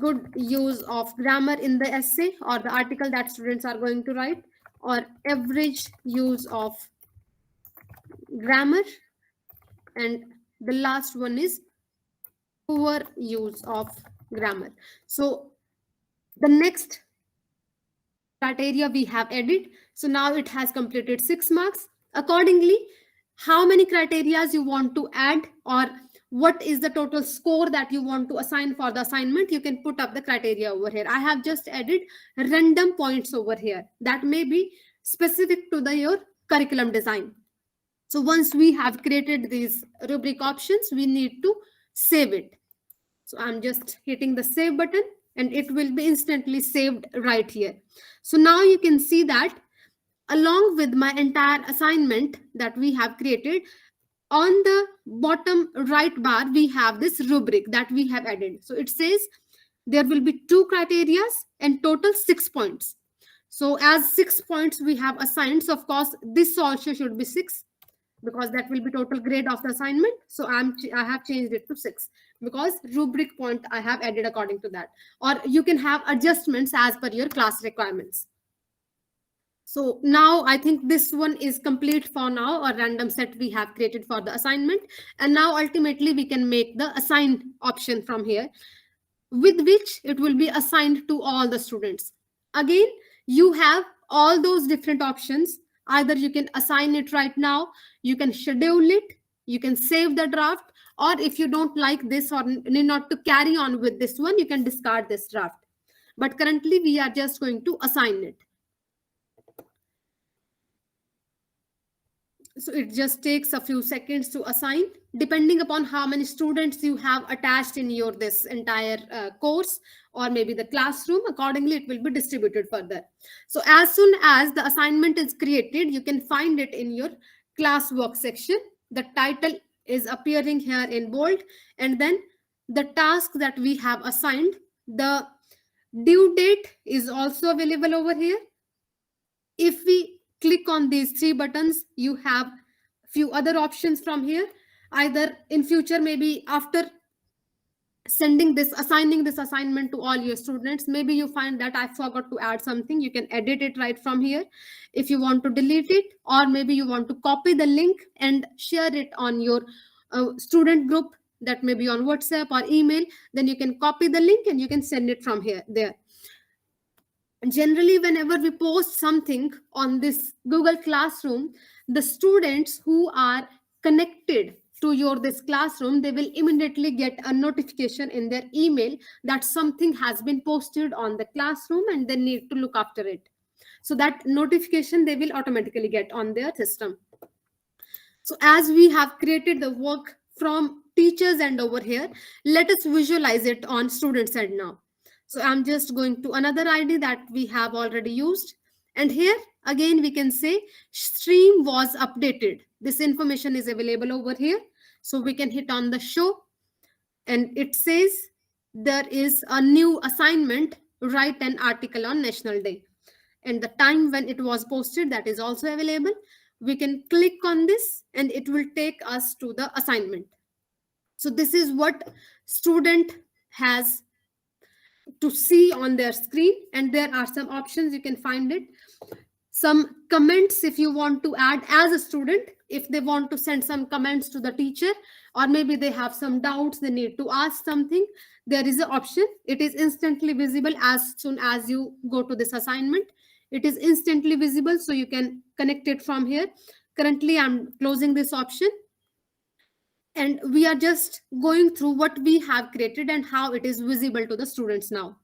good use of grammar in the essay or the article that students are going to write, or average use of grammar, and the last one is poor use of grammar. So the next criteria we have added. So now it has completed 6 marks. Accordingly, how many criterias you want to add, or what is the total score that you want to assign for the assignment, you can put up the criteria over here. I have just added random points over here that may be specific to the your curriculum design. So once we have created these rubric options, we need to save it. So I'm just hitting the save button and it will be instantly saved right here. So now you can see that along with my entire assignment that we have created, on the bottom right bar, we have this rubric that we have added. So it says there will be 2 criteria and total 6 points. So as 6 points we have assigned, so of course this also should be 6, because that will be total grade of the assignment. So I have changed it to 6 because rubric point I have added according to that. Or you can have adjustments as per your class requirements. So now I think this one is complete for now, a random set we have created for the assignment. And now ultimately we can make the assign option from here, with which it will be assigned to all the students. Again, you have all those different options. Either you can assign it right now, you can schedule it, you can save the draft, or if you don't like this or need not to carry on with this one, you can discard this draft. But currently we are just going to assign it. So it just takes a few seconds to assign, depending upon how many students you have attached in your this entire course or maybe the classroom. Accordingly it will be distributed further. So as soon as the assignment is created, you can find it in your classwork section. The title is appearing here in bold, and then the task that we have assigned, the due date is also available over here. If we click on these 3 buttons, you have few other options from here. Either in future, maybe after assigning this assignment to all your students, maybe you find that I forgot to add something, you can edit it right from here. If you want to delete it, or maybe you want to copy the link and share it on your student group, that may be on WhatsApp or email, then you can copy the link and you can send it from here there. Generally, whenever we post something on this Google Classroom, the students who are connected to your this classroom, they will immediately get a notification in their email that something has been posted on the classroom and they need to look after it. So that notification they will automatically get on their system. So as we have created the work from teachers end over here, let us visualize it on students end now. So I'm just going to another ID that we have already used. And here again, we can say stream was updated. This information is available over here. So we can hit on the show and it says there is a new assignment, write an article on National Day. And the time when it was posted, that is also available. We can click on this and it will take us to the assignment. So this is what student has to see on their screen, and there are some options you can find it. Some comments if you want to add as a student, if they want to send some comments to the teacher, or maybe they have some doubts, they need to ask something, there is an option. It is instantly visible as soon as you go to this assignment. It is instantly visible, so you can connect it from here. Currently I'm closing this option and we are just going through what we have created and how it is visible to the students now.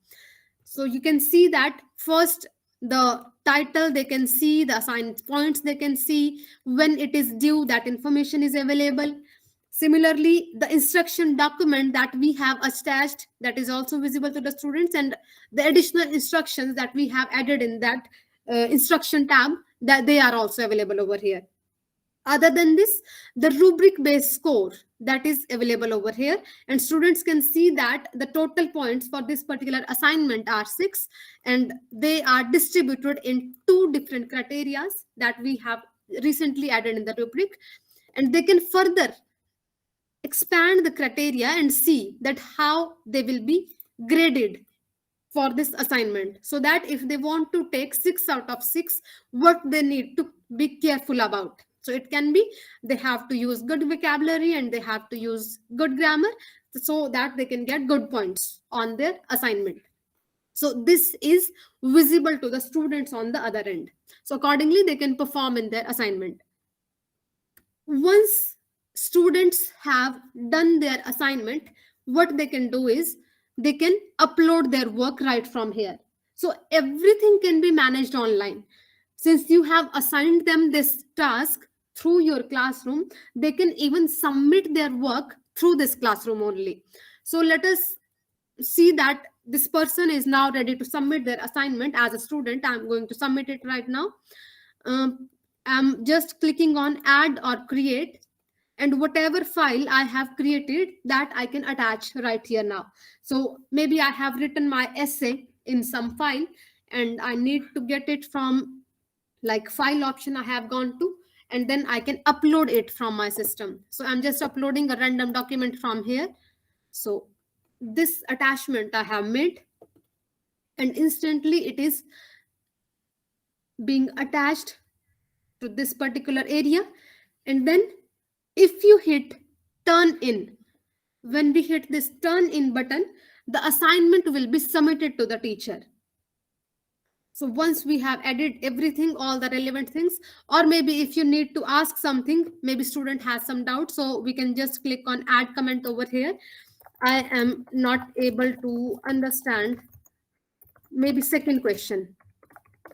So you can see that first the title they can see, the assigned points they can see, when it is due, that information is available. Similarly, the instruction document that we have attached, that is also visible to the students, and the additional instructions that we have added in that instruction tab, that they are also available over here. Other than this, the rubric based score that is available over here, and students can see that the total points for this particular assignment are 6, and they are distributed in 2 different criteria that we have recently added in the rubric. And they can further expand the criteria and see that how they will be graded for this assignment, so that if they want to take 6 out of 6, what they need to be careful about. So it can be they have to use good vocabulary and they have to use good grammar, so that they can get good points on their assignment. So this is visible to the students on the other end. So accordingly, they can perform in their assignment. Once students have done their assignment, what they can do is they can upload their work right from here. So everything can be managed online. Since you have assigned them this task through your classroom, they can even submit their work through this classroom only. So let us see that this person is now ready to submit their assignment. As a student, I'm going to submit it right now. I'm just clicking on add or create, and whatever file I have created, that I can attach right here now. So maybe I have written my essay in some file and I need to get it from like file option I have gone to, and then I can upload it from my system. So I'm just uploading a random document from here. So this attachment I have made, and instantly it is being attached to this particular area. And then if you hit turn in, when we hit this turn in button, the assignment will be submitted to the teacher. So once we have added everything, all the relevant things, or maybe if you need to ask something, maybe student has some doubt, so we can just click on add comment over here. I am not able to understand maybe second question,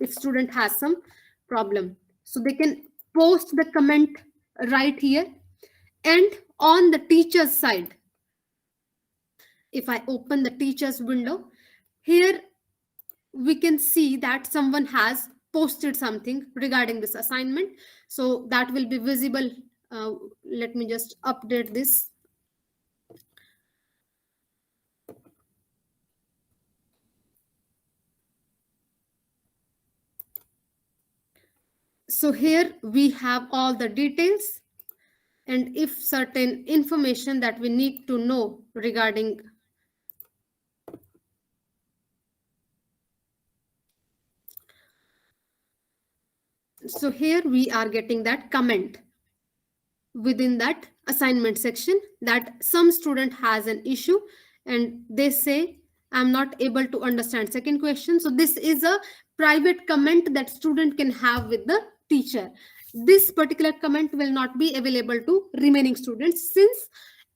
if student has some problem. So they can post the comment right here. And on the teacher's side, if I open the teacher's window, here we can see that someone has posted something regarding this assignment. So that will be visible. Let me just update this. So here we have all the details, and if certain information that we need to know regarding, so here we are getting that comment within that assignment section that some student has an issue and they say I'm not able to understand second question. So this is a private comment that student can have with the teacher. This particular comment will not be available to remaining students, since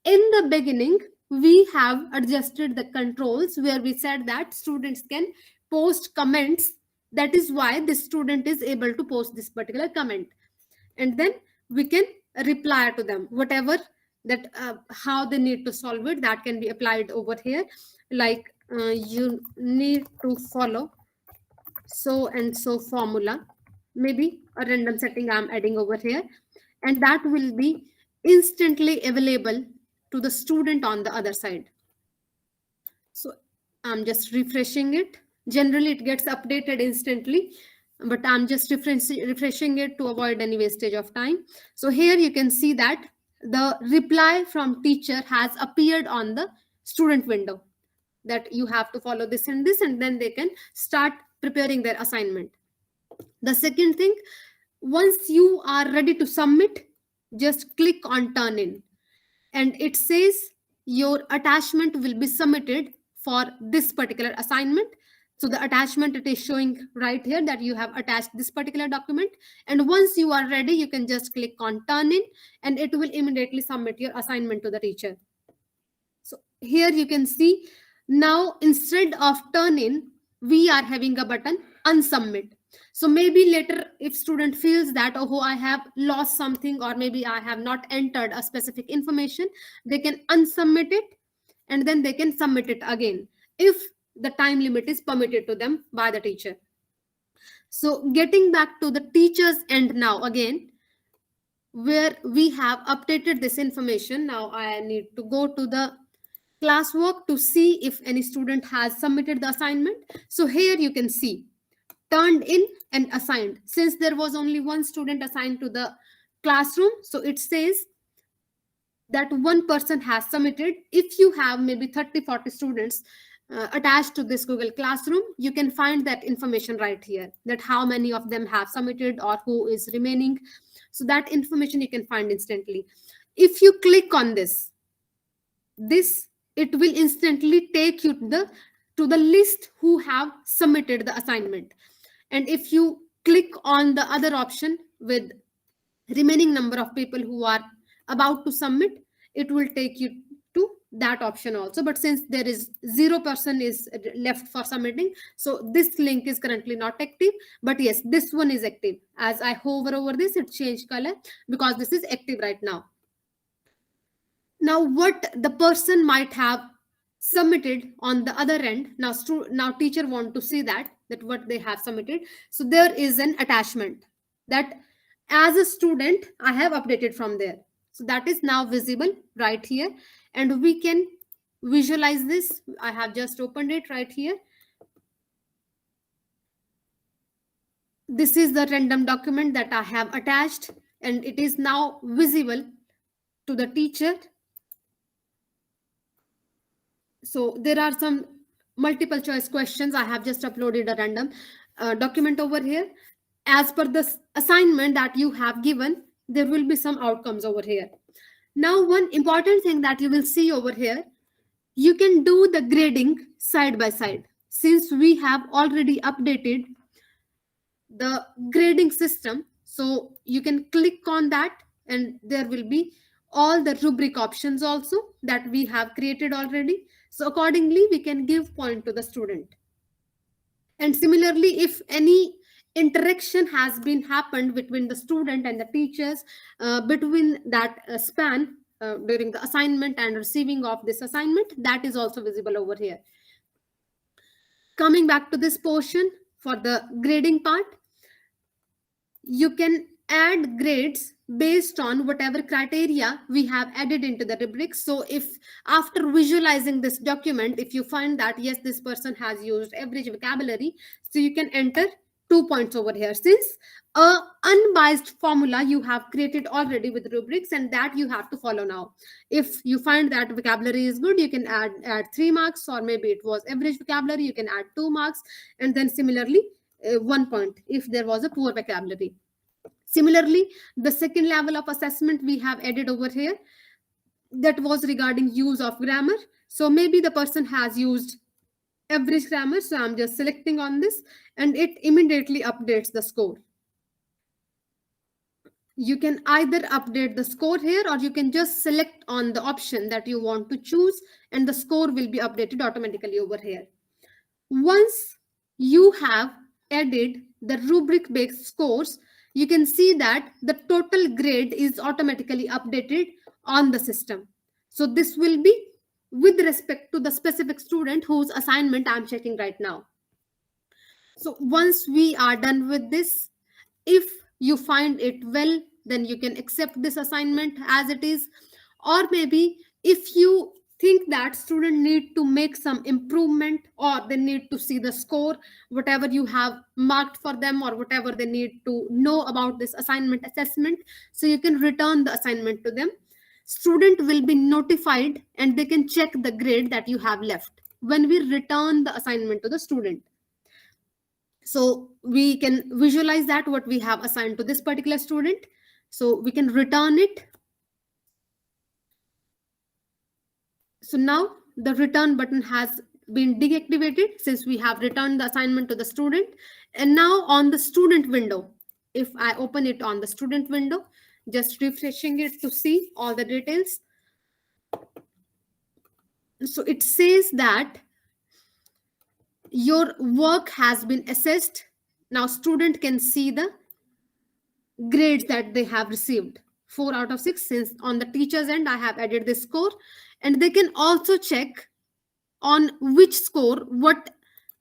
in the beginning we have adjusted the controls where we said that students can post comments. That is why the student is able to post this particular comment, and then we can reply to them whatever that how they need to solve it, that can be applied over here. Like you need to follow so and so formula, maybe a random setting I'm adding over here, and that will be instantly available to the student on the other side. So I'm just refreshing it. Generally it gets updated instantly, but I'm just refreshing it to avoid any wastage of time. So here you can see that the reply from teacher has appeared on the student window, that you have to follow this and this, and then they can start preparing their assignment. The second thing, once you are ready to submit, just click on turn in, and it says your attachment will be submitted for this particular assignment. So the attachment, it is showing right here that you have attached this particular document, and once you are ready you can just click on turn in and it will immediately submit your assignment to the teacher. So here you can see now instead of turn in we are having a button unsubmit. So maybe later if student feels that, oh I have lost something, or maybe I have not entered a specific information, they can unsubmit it and then they can submit it again if the time limit is permitted to them by the teacher. So getting back to the teacher's end now again, where we have updated this information, now I need to go to the classwork to see if any student has submitted the assignment. So here you can see turned in and assigned. Since there was only one student assigned to the classroom, so it says that one person has submitted. If you have maybe 30-40 students attached to this Google Classroom, you can find that information right here, that how many of them have submitted or who is remaining. So that information you can find instantly. If you click on this, it will instantly take you to the list who have submitted the assignment. And if you click on the other option with remaining number of people who are about to submit, it will take you to that option also. But since there is 0% is left for submitting, so this link is currently not active. But yes, this one is active. As I hover over this, it changed color because this is active right now. Now what the person might have submitted on the other end, now teacher want to see that what they have submitted. So there is an attachment that as a student I have updated from there. So that is now visible right here, and we can visualize this. I have just opened it right here. This is the random document that I have attached, and it is now visible to the teacher. So there are some multiple choice questions. I have just uploaded a random document over here. As per the assignment that you have given, there will be some outcomes over here. Now, one important thing that you will see over here, you can do the grading side by side. Since we have already updated the grading system, so you can click on that, and there will be all the rubric options also that we have created already. So accordingly we can give point to the student. And similarly, if any interaction has been happened between the student and the teachers, between that span during the assignment and receiving of this assignment, that is also visible over here. Coming back to this portion for the grading part, you can add grades based on whatever criteria we have added into the rubric. So if after visualizing this document, if you find that yes, this person has used average vocabulary, so you can enter 2 points over here. Since a unbiased formula you have created already with rubrics, and that you have to follow now. If you find that vocabulary is good, you can add 3 marks, or maybe it was average vocabulary, you can add 2 marks, and then similarly 1 point if there was a poor vocabulary. Similarly, the second level of assessment we have added over here, that was regarding use of grammar. So maybe the person has used average grammar, so I'm just selecting on this, and it immediately updates the score. You can either update the score here, or you can just select on the option that you want to choose, and the score will be updated automatically over here. Once you have added the rubric based scores, you can see that the total grade is automatically updated on the system. So this will be with respect to the specific student whose assignment I'm checking right now. So once we are done with this, if you find it well, then you can accept this assignment as it is. Or maybe if you think that student need to make some improvement, or they need to see the score, whatever you have marked for them, or whatever they need to know about this assignment assessment, so you can return the assignment to them. Student will be notified, and they can check the grade that you have left when we return the assignment to the student. So we can visualize that what we have assigned to this particular student, so we can return it. So now the return button has been deactivated since we have returned the assignment to the student. And now on the student window, if I open it on the student window, just refreshing it to see all the details. So it says that your work has been assessed. Now student can see the grades that they have received, 4 out of 6, since on the teacher's end I have added this score. And they can also check on which score what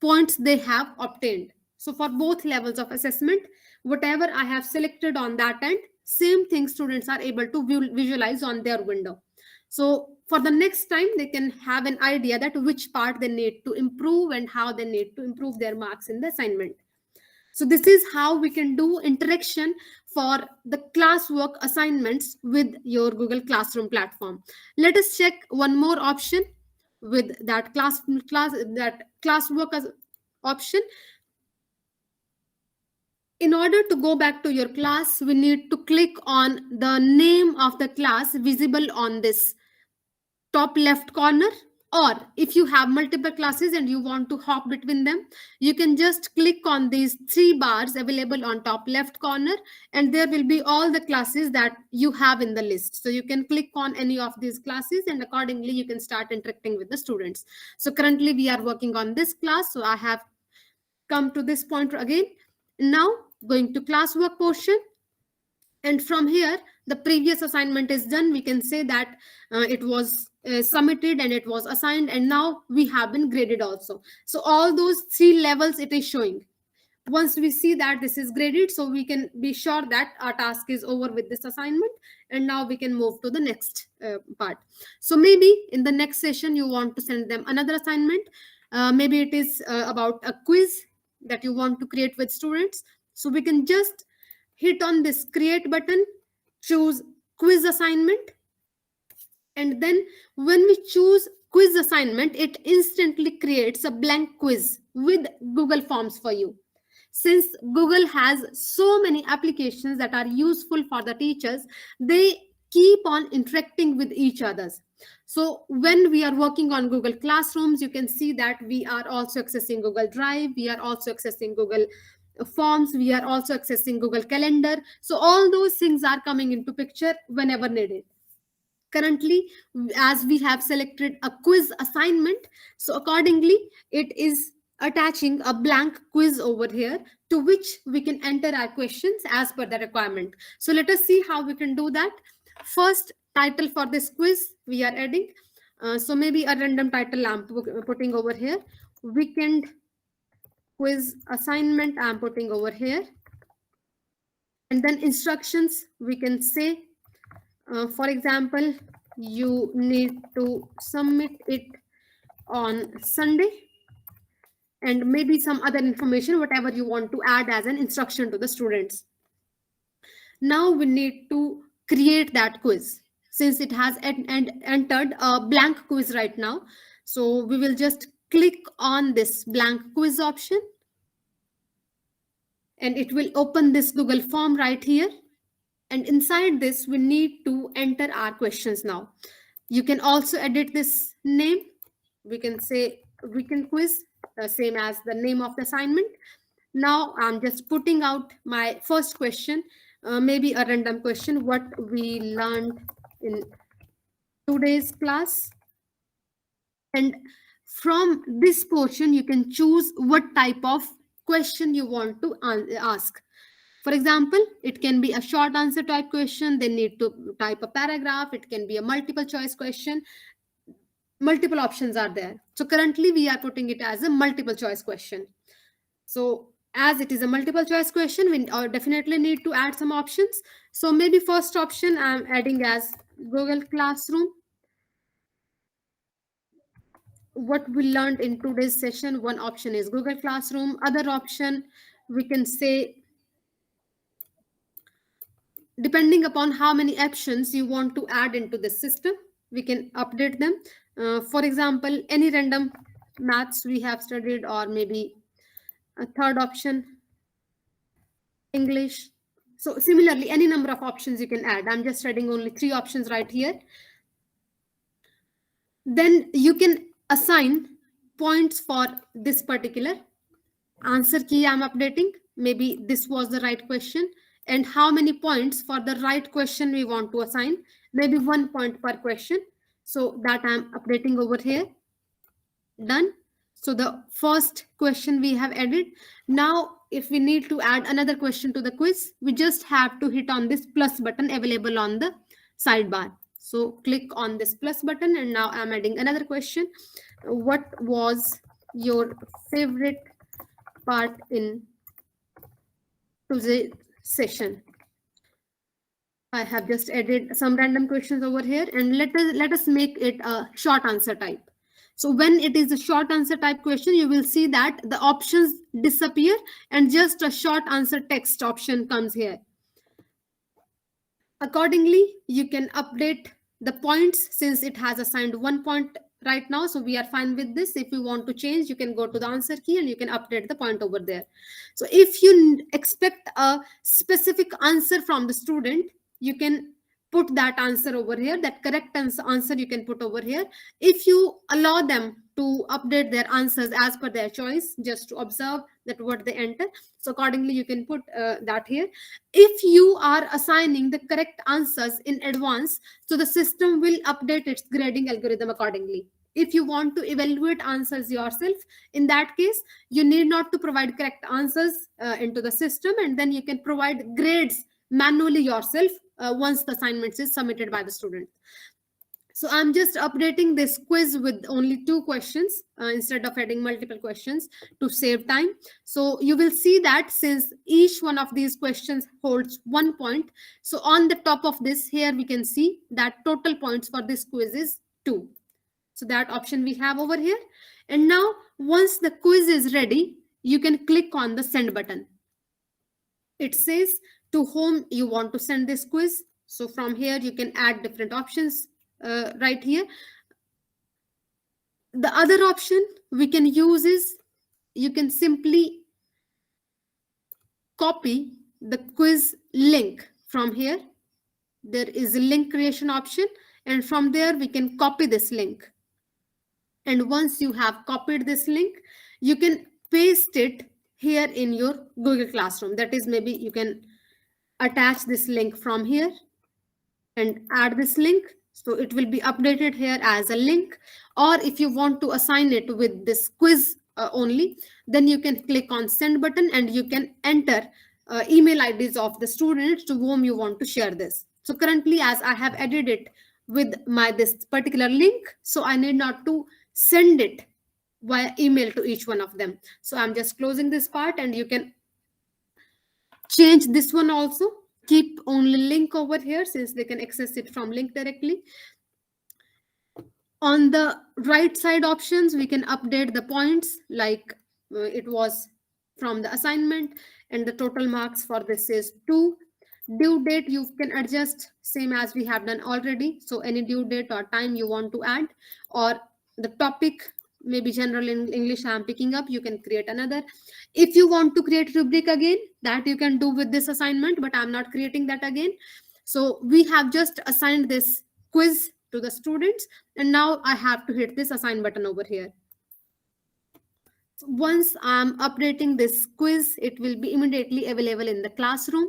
points they have obtained. So for both levels of assessment, whatever I have selected on that end, same thing students are able to visualize on their window. So for the next time, they can have an idea that which part they need to improve and how they need to improve their marks in the assignment. So this is how we can do interaction for the classwork assignments with your Google Classroom platform. Let us check one more option with that classwork option. In order to go back to your class, we need to click on the name of the class visible on this top left corner Or if you have multiple classes and you want to hop between them, you can just click on these three bars available on top left corner, and there will be all the classes that you have in the list. So you can click on any of these classes, and accordingly you can start interacting with the students. So currently we are working on this class, so I have come to this point again. Now going to classwork portion, and from here the previous assignment is done. We can say that it was submitted and it was assigned, and now we have been graded also. So all those three levels it is showing. Once we see that this is graded, so we can be sure that our task is over with this assignment, and now we can move to the next part. So maybe in the next session you want to send them another assignment. Maybe it is about a quiz that you want to create with students. So we can just hit on this create button, choose quiz assignment, and then when we choose quiz assignment, it instantly creates a blank quiz with Google Forms for you. Since Google has so many applications that are useful for the teachers, they keep on interacting with each others. So when we are working on Google Classrooms, you can see that we are also accessing Google Drive, we are also accessing Google Forms, we are also accessing Google Calendar. So all those things are coming into picture whenever needed. Currently, as we have selected a quiz assignment, so accordingly it is attaching a blank quiz over here, to which we can enter our questions as per the requirement. So let us see how we can do that. First title for this quiz we are adding, so maybe a random title I'm putting over here. Weekend quiz assignment I'm putting over here, and then instructions we can say, for example, you need to submit it on Sunday, and maybe some other information, whatever you want to add as an instruction to the students. Now we need to create that quiz, since it has entered a blank quiz right now. So we will just click on this blank quiz option, and it will open this Google form right here. And inside this, we need to enter our questions now. You can also edit this name. We can say weekend quiz, same as the name of the assignment. Now I'm just putting out my first question, maybe a random question, what we learned in today's class. And from this portion, you can choose what type of question you want to ask. For example, it can be a short answer type question. They need to type a paragraph. It can be a multiple choice question. Multiple options are there. So currently we are putting it as a multiple choice question. So as it is a multiple choice question, we definitely need to add some options. So maybe first option I'm adding as Google Classroom. What we learned in today's session, one option is Google Classroom. Other option, we can say, depending upon how many options you want to add into the system, we can update them. For example, any random maths we have studied, or maybe a third option, English. So similarly, any number of options you can add. I'm just adding only 3 options right here. Then you can assign points for this particular answer key I'm updating. Maybe this was the right question, and how many points for the right question we want to assign. Maybe 1 point per question. So that I'm updating over here. Done. So the first question we have added. Now, if we need to add another question to the quiz, we just have to hit on this plus button available on the sidebar. So click on this plus button, and now I'm adding another question. What was your favorite part in today's session? I have just added some random questions over here, and let us make it a short answer type. So when it is a short answer type question, you will see that the options disappear and just a short answer text option comes here. Accordingly, you can update the points, since it has assigned 1 point right now. So we are fine with this. If you want to change, you can go to the answer key and you can update the point over there. So if you expect a specific answer from the student, you can put that answer over here, that correct answer you can put over here. If you allow them to update their answers as per their choice, just to observe that what they enter, so accordingly you can put that here. If you are assigning the correct answers in advance, so the system will update its grading algorithm accordingly. If you want to evaluate answers yourself, in that case you need not to provide correct answers into the system, and then you can provide grades manually yourself once the assignments is submitted by the student. So I'm just updating this quiz with only 2 questions instead of adding multiple questions to save time. So you will see that since each one of these questions holds 1 point, so on the top of this here we can see that total points for this quiz is 2. So that option we have over here. And now once the quiz is ready, you can click on the send button. It says to whom you want to send this quiz. So from here you can add different options right here. The other option we can use is you can simply copy the quiz link from here. There is a link creation option, and from there we can copy this link. And once you have copied this link, you can paste it here in your Google Classroom. That is, maybe you can attach this link from here and add this link, so it will be updated here as a link. Or if you want to assign it with this quiz only, then you can click on send button and you can enter email IDs of the students to whom you want to share this. So currently, as I have added it with my this particular link, so I need not to send it via email to each one of them. So I'm just closing this part, and you can change this one also. Keep only link over here since they can access it from link directly. On the right side options, we can update the points like it was from the assignment, and the total marks for this is 2. Due date you can adjust same as we have done already. So any due date or time you want to add, or the topic, maybe general in English I'm picking up, you can create another. If you want to create rubric again, that you can do with this assignment, but I'm not creating that again. So we have just assigned this quiz to the students, and now I have to hit this assign button over here. Once I'm updating this quiz, it will be immediately available in the classroom,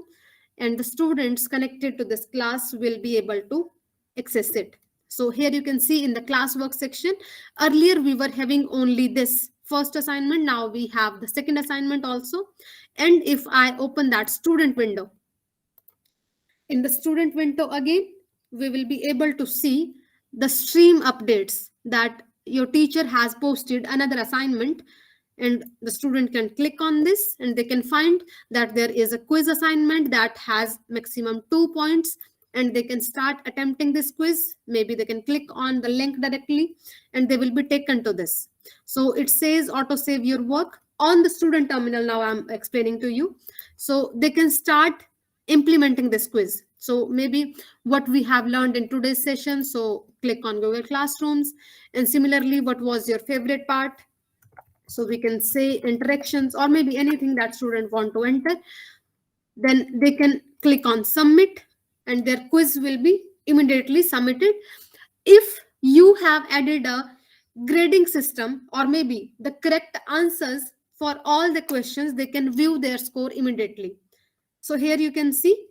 and the students connected to this class will be able to access it. So here you can see in the classwork section, earlier we were having only this first assignment, now we have the second assignment also. And if I open that student window, in the student window again, we will be able to see the stream updates that your teacher has posted another assignment, and the student can click on this and they can find that there is a quiz assignment that has maximum 2 points, and they can start attempting this quiz. Maybe they can click on the link directly and they will be taken to this. So it says auto save your work on the student terminal. Now I'm explaining to you, so they can start implementing this quiz. So maybe what we have learned in today's session, so click on Google Classrooms, and similarly what was your favorite part, so we can say interactions or maybe anything that student want to enter. Then they can click on submit and their quiz will be immediately submitted. If you have added a grading system or maybe the correct answers for all the questions, they can view their score immediately. So here you can see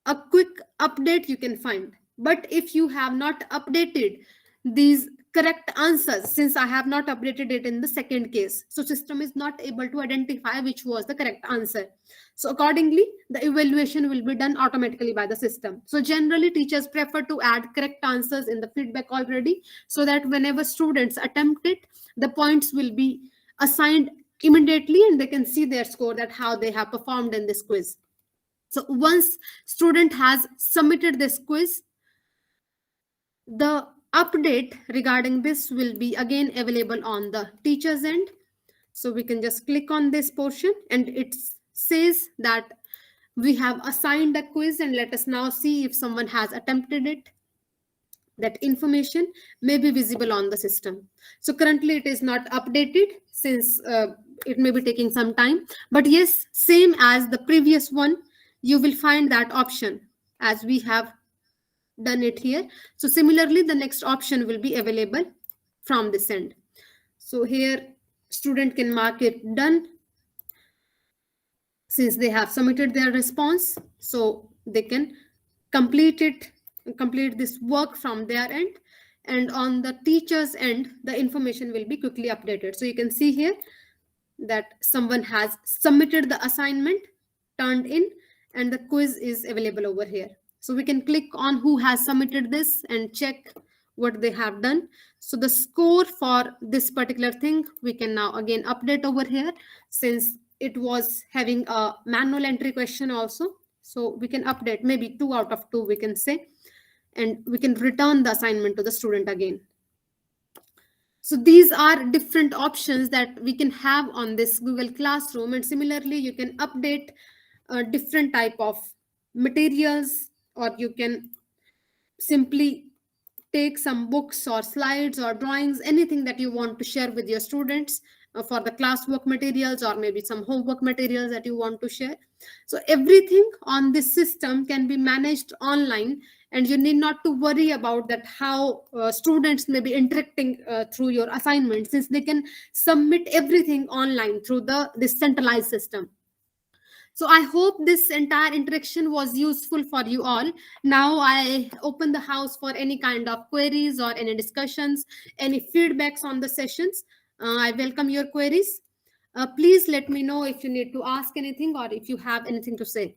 a quick update you can find. But if you have not updated these correct answers, since I have not updated it in the second case, so system is not able to identify which was the correct answer. So accordingly, the evaluation will be done automatically by the system. So generally teachers prefer to add correct answers in the feedback already, so that whenever students attempt it, the points will be assigned immediately and they can see their score, that how they have performed in this quiz. So once student has submitted this quiz, the update regarding this will be again available on the teacher's end. So we can just click on this portion and it says that we have assigned a quiz, and let us now see if someone has attempted it. That information may be visible on the system. So currently it is not updated since it may be taking some time. But yes, same as the previous one, you will find that option as we have done it here. So similarly, the next option will be available from this end. So here student can mark it done since they have submitted their response. So they can complete it, complete this work from their end. And on the teacher's end, the information will be quickly updated. So you can see here that someone has submitted the assignment, turned in, and the quiz is available over here. So we can click on who has submitted this and check what they have done. So the score for this particular thing we can now again update over here, since it was having a manual entry question also. So we can update maybe 2 out of 2, we can say, and we can return the assignment to the student again. So these are different options that we can have on this Google Classroom. And similarly, you can update different type of materials, or you can simply take some books or slides or drawings, anything that you want to share with your students for the classwork materials, or maybe some homework materials that you want to share. So everything on this system can be managed online, and you need not to worry about that how students may be interacting through your assignments, since they can submit everything online through the this centralized system. So I hope this entire interaction was useful for you all. Now I open the house for any kind of queries or any discussions, any feedbacks on the sessions. I welcome your queries. Please let me know if you need to ask anything or if you have anything to say.